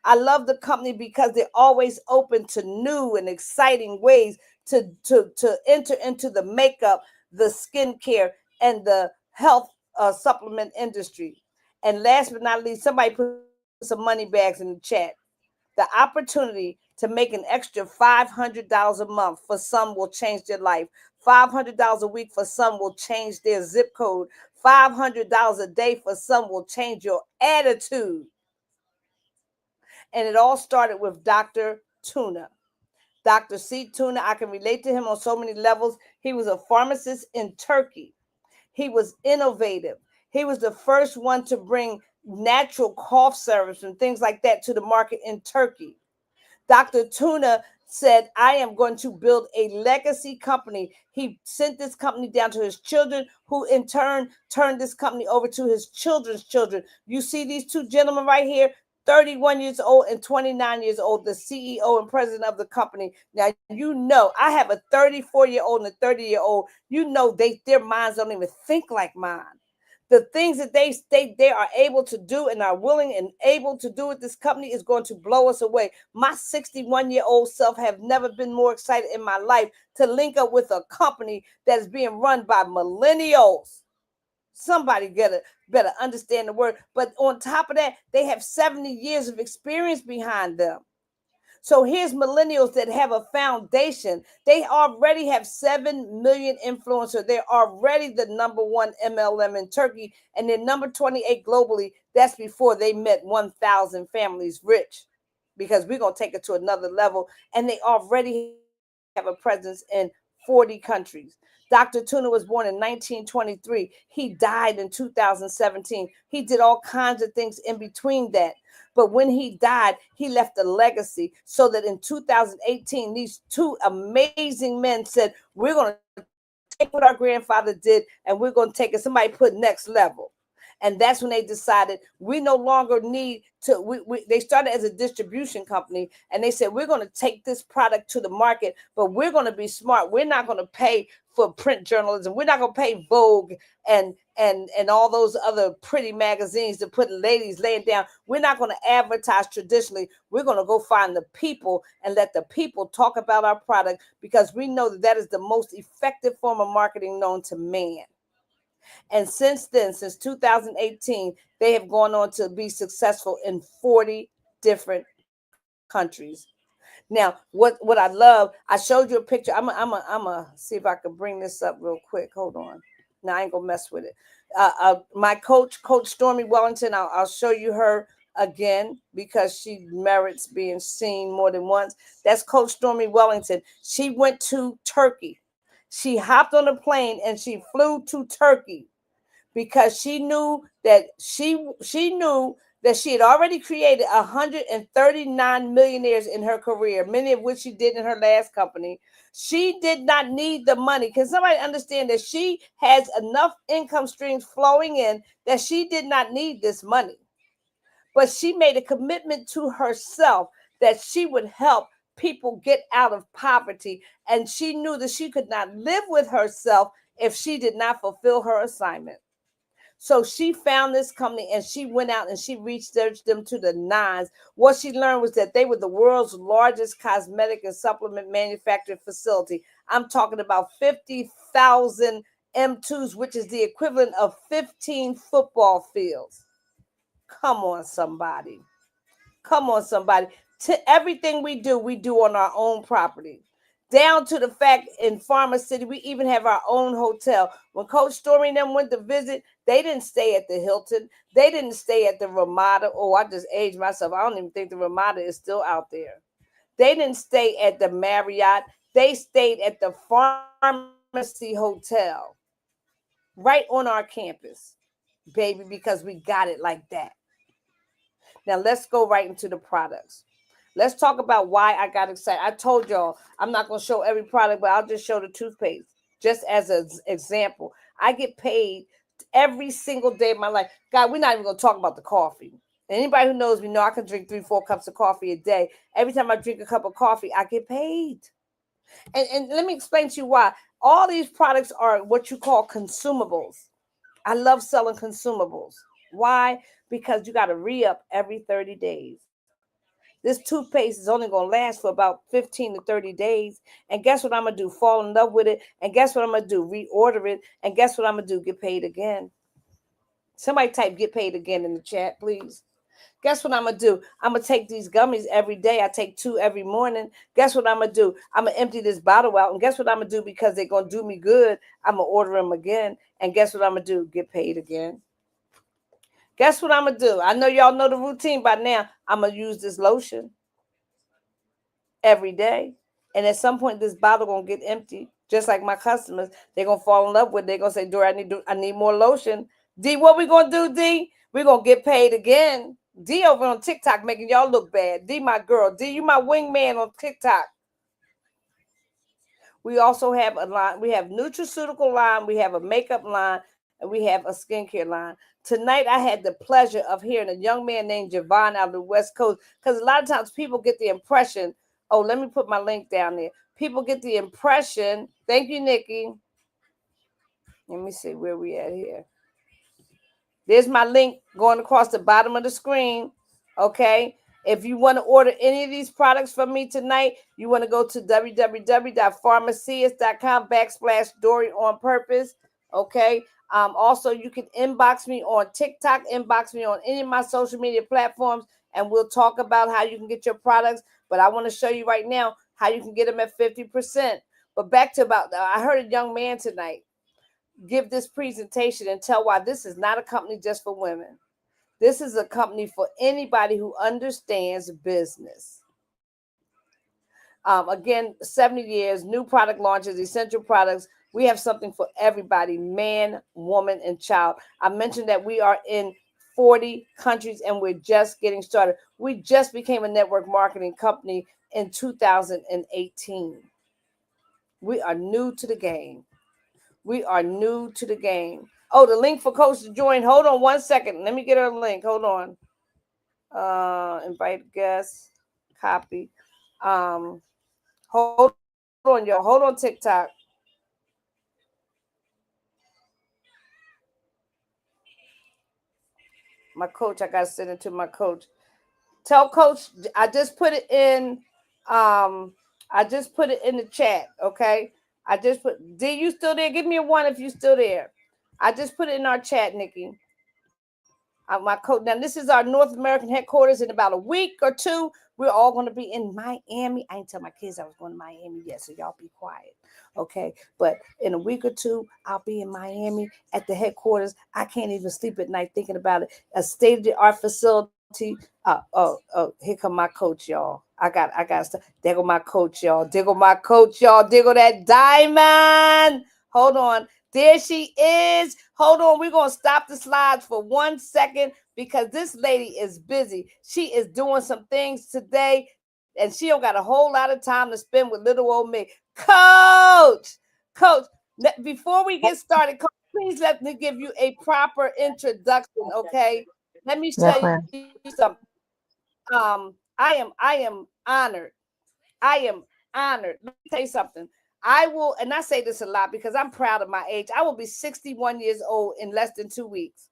I love the company because they're always open to new and exciting ways to enter into the makeup, the skincare, and the health supplement industry. And last but not least, somebody put some money bags in the chat. The opportunity to make an extra $500 a month for some will change their life. $500 a week for some will change their zip code. $500 a day for some will change your attitude. And it all started with Dr. Tuna. Dr. C. Tuna, I can relate to him on so many levels. He was a pharmacist in Turkey. He was innovative. He was the first one to bring natural cough syrups and things like that to the market in Turkey. Dr. Tuna said, I am going to build a legacy company. He sent this company down to his children, who in turn turned this company over to his children's children. You see these 2 gentlemen right here, 31 years old and 29 years old, the CEO and president of the company. Now, you know, I have a 34-year-old and a 30-year-old. You know, their minds don't even think like mine. The things that they are able to do and are willing and able to do with this company is going to blow us away. My 61-year-old self have never been more excited in my life to link up with a company that is being run by millennials. Somebody better understand the word. But on top of that, they have 70 years of experience behind them. So here's millennials that have a foundation. They already have 7 million influencers. They're already the number one MLM in Turkey, and they're number 28 globally. That's before they met 1,000 families rich, because we're going to take it to another level. And they already have a presence in 40 countries. Dr. Tuna was born in 1923. He died in 2017. He did all kinds of things in between that. But when he died, he left a legacy so that in 2018, these two amazing men said, we're going to take what our grandfather did and we're going to take it. Somebody put next level. And that's when they decided we no longer need to, they started as a distribution company, and they said, we're going to take this product to the market, but we're going to be smart. We're not going to pay for print journalism. We're not going to pay Vogue and all those other pretty magazines to put ladies laying down. We're not going to advertise traditionally. We're going to go find the people and let the people talk about our product, because we know that that is the most effective form of marketing known to man. And since then, since 2018, they have gone on to be successful in 40 different countries. Now, what I love, I showed you a picture. I'm a see if I can bring this up real quick. Hold on. Now I ain't gonna mess with it. My Coach Stormy Wellington. I'll show you her again because she merits being seen more than once. That's Coach Stormy Wellington. She went to Turkey. She hopped on a plane and she flew to Turkey because she knew that she knew that she had already created 139 millionaires in her career, many of which she did in her last company. She did not need the money. Can somebody understand that she has enough income streams flowing in that she did not need this money? But she made a commitment to herself that she would help people get out of poverty. And she knew that she could not live with herself if she did not fulfill her assignment. So she found this company and she went out and she researched them to the nines. What she learned was that they were the world's largest cosmetic and supplement manufacturing facility. I'm talking about 50,000 M2s, which is the equivalent of 15 football fields. Come on, somebody. Come on, somebody. Everything we do on our own property. Down to the fact in Farmasi, we even have our own hotel. When Coach Stormy and them went to visit, they didn't stay at the Hilton. They didn't stay at the Ramada. Oh, I just aged myself. I don't even think the Ramada is still out there. They didn't stay at the Marriott. They stayed at the Farmasi Hotel right on our campus, baby, because we got it like that. Now let's go right into the products. Let's talk about why I got excited. I told y'all I'm not going to show every product, but I'll just show the toothpaste just as an example. I get paid every single day of my life. God, we're not even going to talk about the coffee. Anybody who knows me know I can drink 3-4 cups of coffee a day. Every time I drink a cup of coffee, I get paid. And let me explain to you why. All these products are what you call consumables. I love selling consumables. Why? Because you got to re-up every 30 days. This toothpaste is only going to last for about 15 to 30 days. And guess what I'm going to do? Fall in love with it. And guess what I'm going to do? Reorder it. And guess what I'm going to do? Get paid again. Somebody type get paid again in the chat, please. Guess what I'm going to do? I'm going to take these gummies every day. I take 2 every morning. Guess what I'm going to do? I'm going to empty this bottle out. And guess what I'm going to do? Because they're going to do me good, I'm going to order them again. And guess what I'm going to do? Get paid again. Guess what I'm going to do? I know y'all know the routine by now. I'm going to use this lotion every day. And at some point, this bottle going to get empty. Just like my customers, they're going to fall in love with it. They're going to say, Dori, I need more lotion. D, what we going to do, D? We're going to get paid again. D over on TikTok making y'all look bad. D, my girl. D, you my wingman on TikTok. We also have a line. We have nutraceutical line. We have a makeup line. And we have a skincare line. Tonight, I had the pleasure of hearing a young man named Javon out of the West Coast. Because a lot of times people get the impression, oh, let me put my link down there. People get the impression, thank you, Nikki. Let me see where we at here. There's my link going across the bottom of the screen. Okay. If you want to order any of these products from me tonight, you want to go to www.pharmaciist.com/Dori on purpose. Okay. Also, you can inbox me on TikTok, inbox me on any of my social media platforms. and we'll talk about how you can get your products. But I want to show you right now how you can get them at 50%. But back to about, I heard a young man tonight give this presentation and tell why this is not a company just for women. This is a company for anybody who understands business. Again, 70 years, new product launches, essential products. We have something for everybody, man, woman, and child. I mentioned that we are in 40 countries and we're just getting started. We just became a network marketing company in 2018. We are new to the game. We are new to the game. Oh, the link for Coach to join. Hold on 1 second. Let me get her a link. Hold on. Invite guests. Copy. Hold on, y'all. Hold on, TikTok. My coach, I gotta send it to my coach. Tell Coach, I just put it in. I just put it in the chat. Okay. I just put. D, you still there? Give me a one if you still there. I just put it in our chat, Nikki. My coach. Now this is our North American headquarters. In about a week or two, we're all going to be in Miami. I ain't tell my kids I was going to Miami yet, so y'all be quiet, okay? But in a week or two, I'll be in Miami at the headquarters. I can't even sleep at night thinking about it. A state of the art facility. Here come my coach, y'all. I got. There go my coach, y'all. There go my coach, y'all. There go that diamond. Hold on. There she is. Hold on. We're going to stop the slides for 1 second because this lady is busy. She is doing some things today and she don't got a whole lot of time to spend with little old me. Coach, before we get started, Coach, please let me give you a proper introduction, okay? Let me tell Yes, you ma'am. something. I am honored. I am honored. Let me tell you something. I will, and I say this a lot because I'm proud of my age. I will be 61 years old in less than 2 weeks.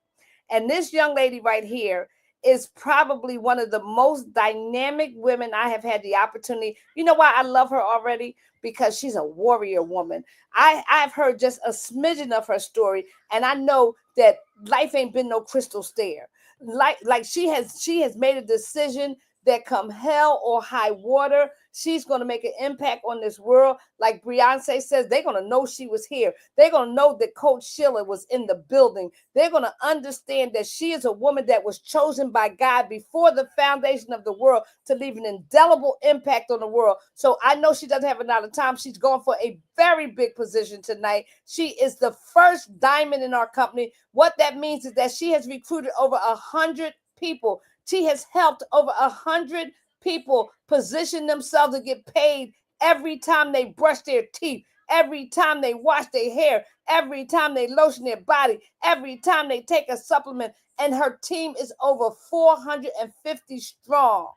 And this young lady right here is probably one of the most dynamic women I have had the opportunity. You know why I love her already? Because she's a warrior woman. I've heard just a smidgen of her story, and I know that life ain't been no crystal stair. Like she has made a decision that come hell or high water, she's going to make an impact on this world. Like Beyonce says, they're going to know she was here. They're going to know that Coach Sheila was in the building. They're going to understand that she is a woman that was chosen by God before the foundation of the world to leave an indelible impact on the world. So I know she doesn't have a lot of time. She's going for a very big position tonight. She is the first diamond in our company. What that means is that she has recruited over 100 people. She has helped over 100 people position themselves to get paid every time they brush their teeth, every time they wash their hair, every time they lotion their body, every time they take a supplement. And her team is over 450 strong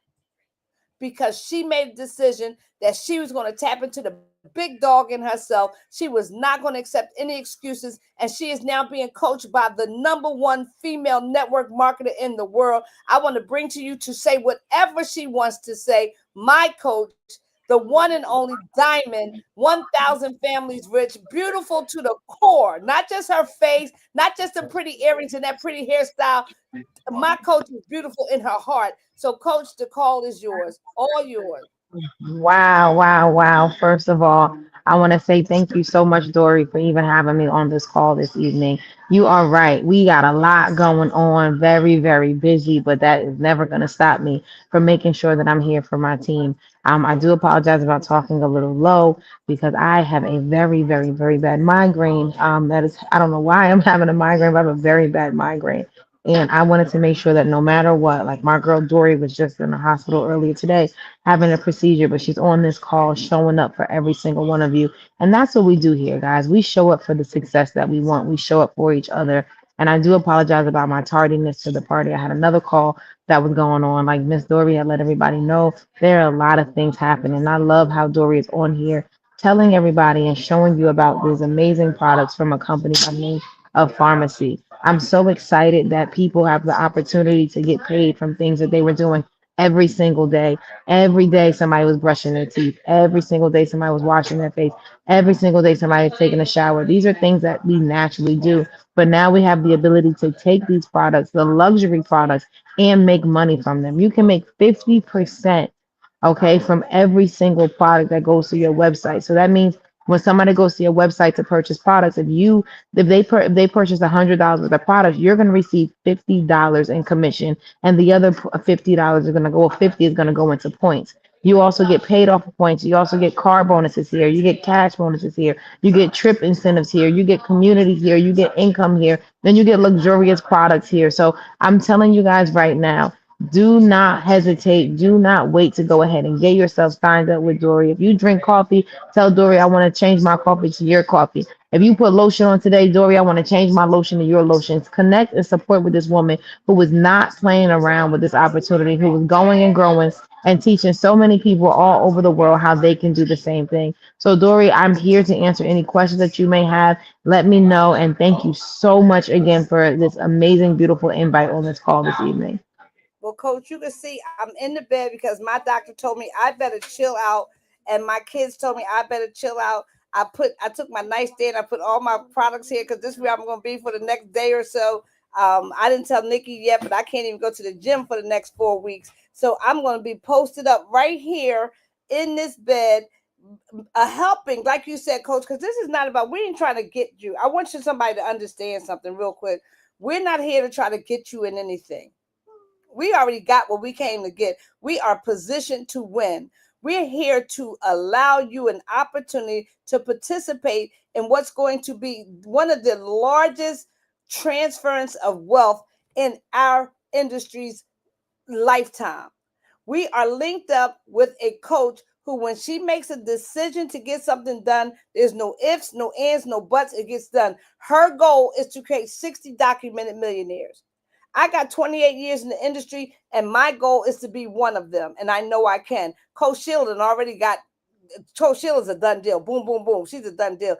because she made a decision that she was going to tap into the big dog in herself. She was not going to accept any excuses. And she is now being coached by the number one female network marketer in the world. I want to bring to you to say whatever she wants to say. My coach, the one and only Diamond, 1,000 families rich, beautiful to the core, not just her face, not just the pretty earrings and that pretty hairstyle. My coach is beautiful in her heart. So, coach, the call is yours, all yours. Wow, wow, wow. First of all, I want to say thank you so much, Dory, for even having me on this call this evening. You are right. We got a lot going on, very, very busy, but that is never going to stop me from making sure that I'm here for my team. I do apologize about talking a little low because I have a very, very, very bad migraine. That is, I don't know why I'm having a migraine, but I have a very bad migraine. And I wanted to make sure that no matter what, like my girl Dory was just in the hospital earlier today having a procedure, but she's on this call showing up for every single one of you. And that's what we do here, guys. We show up for the success that we want. We show up for each other. And I do apologize about my tardiness to the party. I had another call that was going on. Like Miss Dory, I let everybody know there are a lot of things happening. And I love how Dory is on here telling everybody and showing you about these amazing products from a company by the name of Pharmacy. I'm so excited that people have the opportunity to get paid from things that they were doing every single day. Every day somebody was brushing their teeth. Every single day somebody was washing their face. Every single day somebody was taking a shower. These are things that we naturally do. But now we have the ability to take these products, the luxury products, and make money from them. You can make 50%, okay, from every single product that goes to your website. So that means when somebody goes to your website to purchase products, if they purchase $100 worth of products, you're going to receive $50 in commission, and the other $50 is going to go, 50 is going to go into points. You also get paid off of points. You also get car bonuses here. You get cash bonuses here. You get trip incentives here. You get community here. You get income here. Then you get luxurious products here. So I'm telling you guys right now, do not hesitate. Do not wait to go ahead and get yourself signed up with Dory. If you drink coffee, tell Dory, I want to change my coffee to your coffee. If you put lotion on today, Dory, I want to change my lotion to your lotions. Connect and support with this woman who was not playing around with this opportunity, who was going and growing and teaching so many people all over the world how they can do the same thing. So, Dory, I'm here to answer any questions that you may have. Let me know. And thank you so much again for this amazing, beautiful invite on this call this evening. Well, Coach, you can see I'm in the bed because my doctor told me I better chill out, and my kids told me I better chill out. I took my nightstand, I put all my products here because this is where I'm going to be for the next day or so. I didn't tell Nikki yet, but I can't even go to the gym for the next 4 weeks. So I'm going to be posted up right here in this bed, helping, like you said, Coach, because this is not about, we ain't trying to get you. I want somebody to understand something real quick. We're not here to try to get you in anything. We already got what we came to get. We are positioned to win. We're here to allow you an opportunity to participate in what's going to be one of the largest transference of wealth in our industry's lifetime. We are linked up with a coach who, when she makes a decision to get something done, there's no ifs, no ands, no buts, it gets done. Her goal is to create 60 documented millionaires. I got 28 years in the industry, and my goal is to be one of them. And I know I can. Coach Shieldon already got. Coach Shieldon's a done deal. Boom, boom, boom. She's a done deal.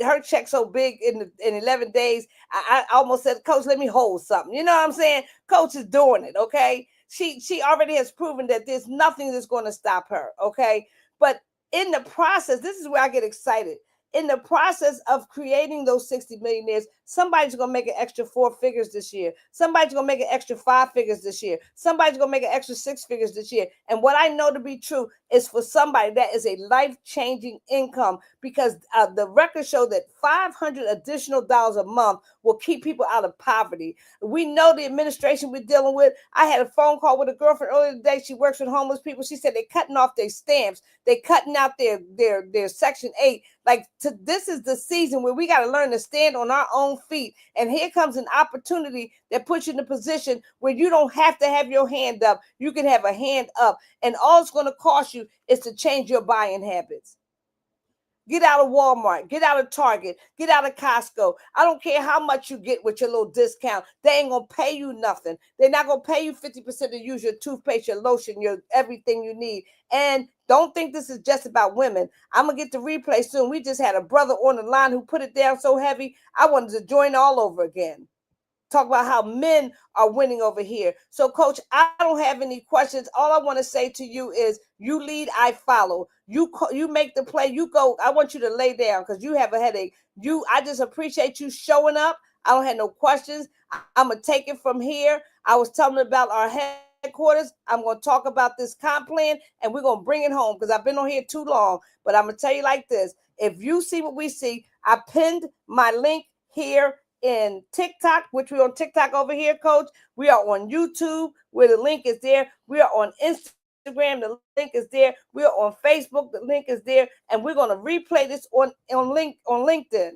Her check so big in 11 days. I almost said, Coach, let me hold something. You know what I'm saying? Coach is doing it. Okay. She already has proven that there's nothing that's going to stop her. Okay. But in the process, this is where I get excited. In the process of creating those 60 millionaires, somebody's going to make an extra 4 figures this year. Somebody's going to make an extra 5 figures this year. Somebody's going to make an extra 6 figures this year. And what I know to be true is for somebody that is a life-changing income, because the records show that $500 additional a month will keep people out of poverty. We know the administration we're dealing with. I had a phone call with a girlfriend earlier today. She works with homeless people. She said they're cutting off their stamps. They're cutting out their Section 8. This is the season where we got to learn to stand on our own feet. And here comes an opportunity that puts you in a position where you don't have to have your hand up. You can have a hand up. And all it's going to cost you is to change your buying habits. Get out of Walmart. Get out of Target. Get out of Costco. I don't care how much you get with your little discount. They ain't going to pay you nothing. They're not going to pay you 50% to use your toothpaste, your lotion, your everything you need. And don't think this is just about women. I'm going to get the replay soon. We just had a brother on the line who put it down so heavy, I wanted to join all over again. Talk about how men are winning over here. So, Coach, I don't have any questions. All I want to say to you is you lead, I follow. You make the play. You go. I want you to lay down because you have a headache. I just appreciate you showing up. I don't have no questions. I'm going to take it from here. I was telling about our headquarters. I'm going to talk about this comp plan, and we're going to bring it home because I've been on here too long. But I'm going to tell you like this. If you see what we see, I pinned my link here in TikTok, which we're on TikTok over here, Coach. We are on YouTube, where the link is there. We are on Instagram, the link is there. We are on Facebook, the link is there. And we're going to replay this on LinkedIn,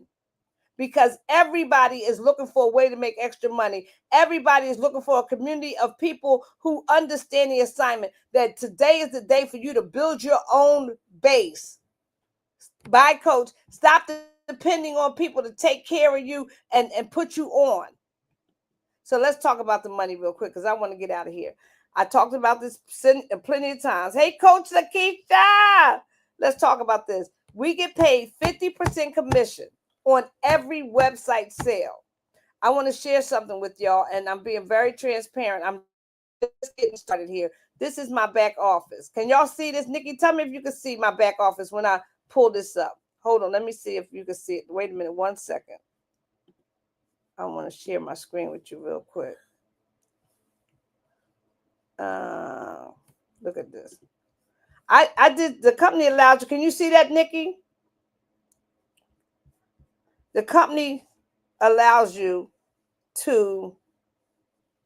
because everybody is looking for a way to make extra money. Everybody is looking for a community of people who understand the assignment, that today is the day for you to build your own base. Bye, Coach. Stop depending on people to take care of you and put you on. So let's talk about the money real quick because I want to get out of here. I talked about this plenty of times. Hey, Coach Lakeisha, let's talk about this. We get paid 50% commission on every website sale. I want to share something with y'all, and I'm being very transparent. I'm just getting started here. This is my back office. Can y'all see this? Nikki, tell me if you can see my back office when I pull this up. Hold on. Let me see if you can see it. Wait a minute. 1 second. I want to share my screen with you real quick. Look at this. I did, the company allows you. Can you see that, Nikki? The company allows you to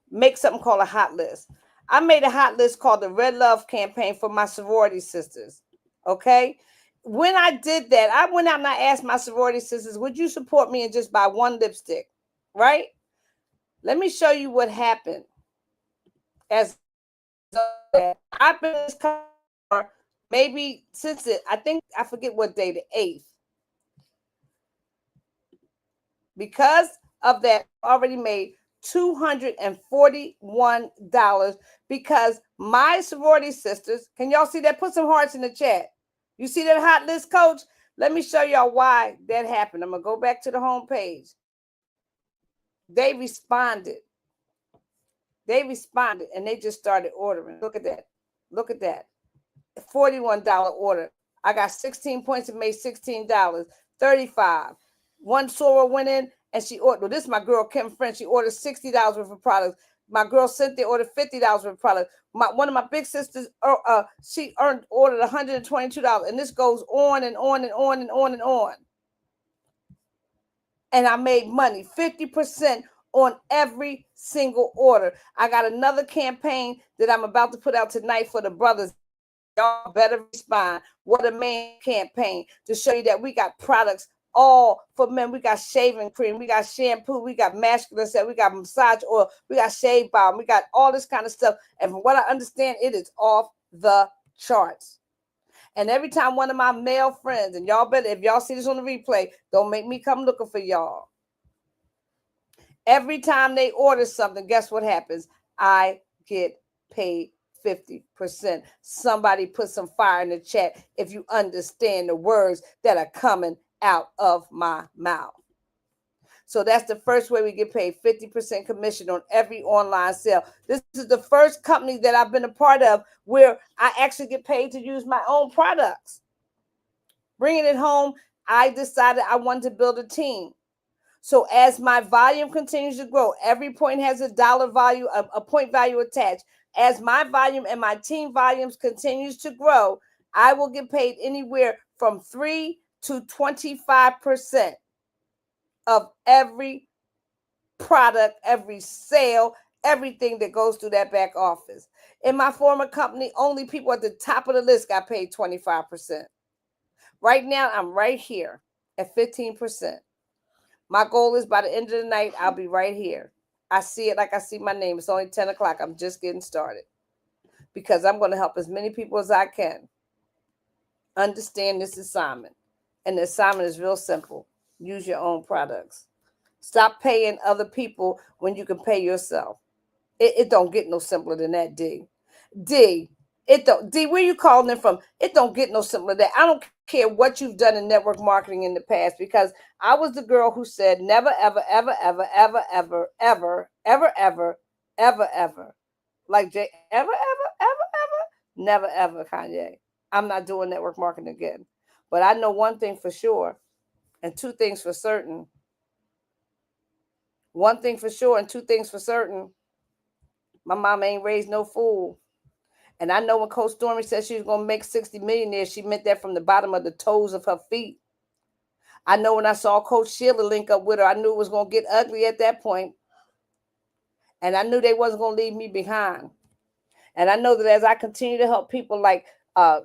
make something called a hot list. I made a hot list called the Red Love Campaign for my sorority sisters. Okay. When I did that, I went out and I asked my sorority sisters, would you support me and just buy one lipstick? Right? Let me show you what happened. As I've been in this car maybe since I forget what day, the 8th. Because of that, I already made $241 because my sorority sisters, can y'all see that? Put some hearts in the chat. You see that hot list, coach? Let me show y'all why that happened. I'm going to go back to the home page. They responded. And they just started ordering. Look at that. Look at that. $41 order. I got 16 points and made $16. 35. One soror went in and she ordered. Well, this is my girl Kim French. She ordered $60 worth of products. My girl Cynthia ordered $50 worth of products. One of my big sisters, she ordered $122, and this goes on and on and on and on and on. And I made money, 50% on every single order. I got another campaign that I'm about to put out tonight for the brothers. Y'all better respond. What a Man campaign to show you that we got products all for men. We got shaving cream, we got shampoo, we got masculine set, we got massage oil, we got shave balm, we got all this kind of stuff. And from what I understand, it is off the charts. And every time one of my male friends, and y'all better, if y'all see this on the replay, don't make me come looking for y'all. Every time they order something, guess what happens? I get paid 50%. Somebody put some fire in the chat if you understand the words that are coming out of my mouth. So that's the first way we get paid, 50% commission on every online sale. This is the first company that I've been a part of where I actually get paid to use my own products. Bringing it home, I decided I wanted to build a team. So as my volume continues to grow, every point has a dollar value, a point value attached. As my volume and my team volumes continues to grow, I will get paid anywhere from 3 to 25% of every product, every sale, everything that goes through that back office. In my former company, only people at the top of the list got paid 25%. Right now, I'm right here at 15%. My goal is by the end of the night, I'll be right here. I see it like I see my name. It's only 10 o'clock. I'm just getting started because I'm going to help as many people as I can understand this assignment. And the assignment is real simple. Use your own products. Stop paying other people when you can pay yourself. It don't get no simpler than that, D. D, where you calling in from? It don't get no simpler than that. I don't care what you've done in network marketing in the past, because I was the girl who said never, ever, ever, ever, ever, ever, ever, ever, ever, ever, ever. Like Jay, ever, ever, ever, ever, never, ever, Kanye. I'm not doing network marketing again. But I know one thing for sure, and two things for certain. One thing for sure and two things for certain. My mama ain't raised no fool. And I know when Coach Stormy said she was going to make 60 millionaires, she meant that from the bottom of the toes of her feet. I know when I saw Coach Sheila link up with her, I knew it was going to get ugly at that point. And I knew they wasn't going to leave me behind. And I know that as I continue to help people like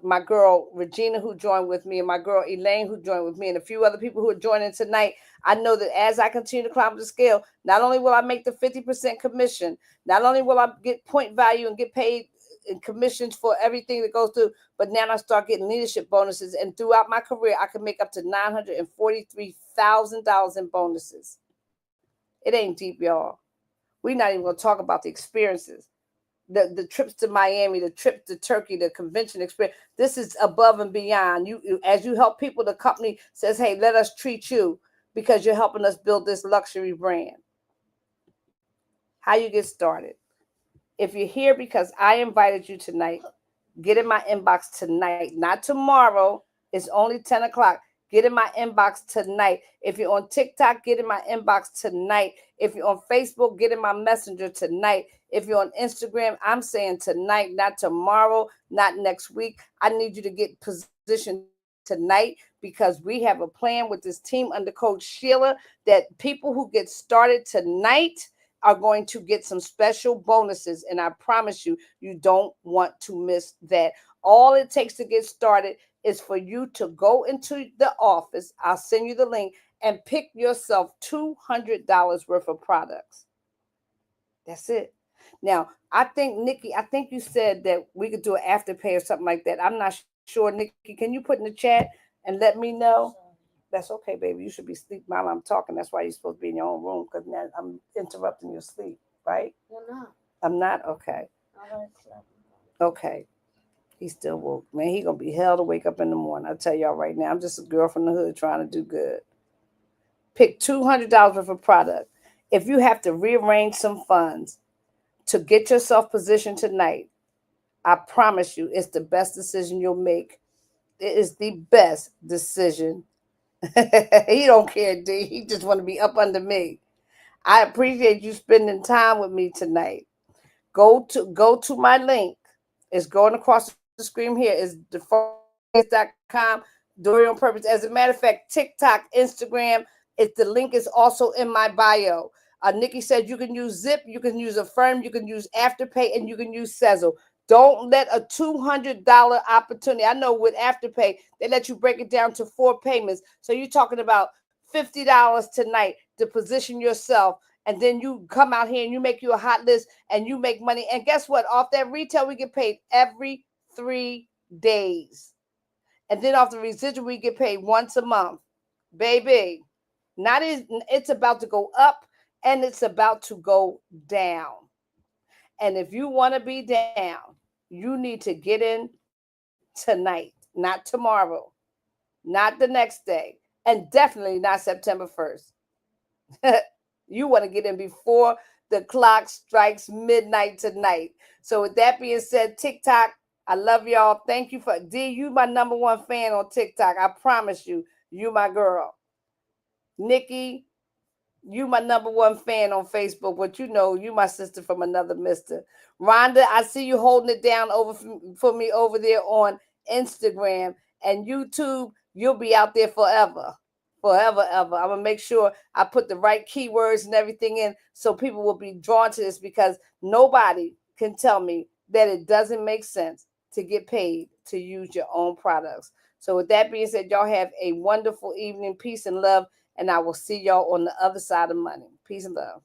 my girl Regina, who joined with me, and my girl Elaine, who joined with me, and a few other people who are joining tonight, I know that as I continue to climb the scale, not only will I make the 50% commission, not only will I get point value and get paid in commissions for everything that goes through, but now I start getting leadership bonuses. And throughout my career, I can make up to $943,000 in bonuses. It ain't deep, y'all. We're not even going to talk about the experiences. The trips to Miami, the trip to Turkey, the convention experience. This is above and beyond. You, as you help people, the company says, hey, let us treat you because you're helping us build this luxury brand. How you get started? If you're here because I invited you tonight, get in my inbox tonight, not tomorrow. It's only 10 o'clock. Get in my inbox tonight. If you're on TikTok, get in my inbox tonight. If you're on Facebook, get in my messenger tonight. If you're on Instagram, I'm saying tonight, not tomorrow, not next week. I need you to get positioned tonight because we have a plan with this team under Coach Sheila that people who get started tonight are going to get some special bonuses. And I promise you, you don't want to miss that. All it takes to get started is for you to go into the office. I'll send you the link and pick yourself $200 worth of products. That's it. Now, I think, Nikki, I think you said that we could do an afterpay or something like that. I'm not sure. Nikki, can you put in the chat and let me know? That's okay, baby. You should be asleep while I'm talking. That's why you're supposed to be in your own room because now I'm interrupting your sleep, right? You're not. I'm not? Okay. I like to. Okay. He's still woke. Man, he going to be hell to wake up in the morning. I'll tell y'all right now. I'm just a girl from the hood trying to do good. Pick $200 worth of product. If you have to rearrange some funds to get yourself positioned tonight, I promise you it's the best decision you'll make. It is the best decision. He don't care, D. He just want to be up under me. I appreciate you spending time with me tonight. Go to my link. It's going across the screen here. It's thefarmers.com. Dori on purpose. As a matter of fact, TikTok, Instagram, the link is also in my bio. Nikki said you can use Zip, you can use Affirm, you can use Afterpay, and you can use Sezzle. Don't let a $200 opportunity. I know with Afterpay, they let you break it down to 4 payments. So you're talking about $50 tonight to position yourself. And then you come out here and you make you a hot list and you make money. And guess what? Off that retail, we get paid every 3 days. And then off the residual, we get paid once a month. Baby, it's about to go up and it's about to go down. And if you want to be down, you need to get in tonight, not tomorrow, not the next day, and definitely not September 1st. You want to get in before the clock strikes midnight tonight. So with that being said, TikTok, I love y'all. Thank you for D. You my number one fan on TikTok. I promise you, you my girl. Nikki, you my number one fan on Facebook, but you know you my sister from another mister. Rhonda, I see you holding it down for me over there on Instagram and YouTube. You'll be out there forever. Forever, ever. I'm going to make sure I put the right keywords and everything in so people will be drawn to this because nobody can tell me that it doesn't make sense to get paid to use your own products. So with that being said, y'all have a wonderful evening. Peace and love. And I will see y'all on the other side of money. Peace and love.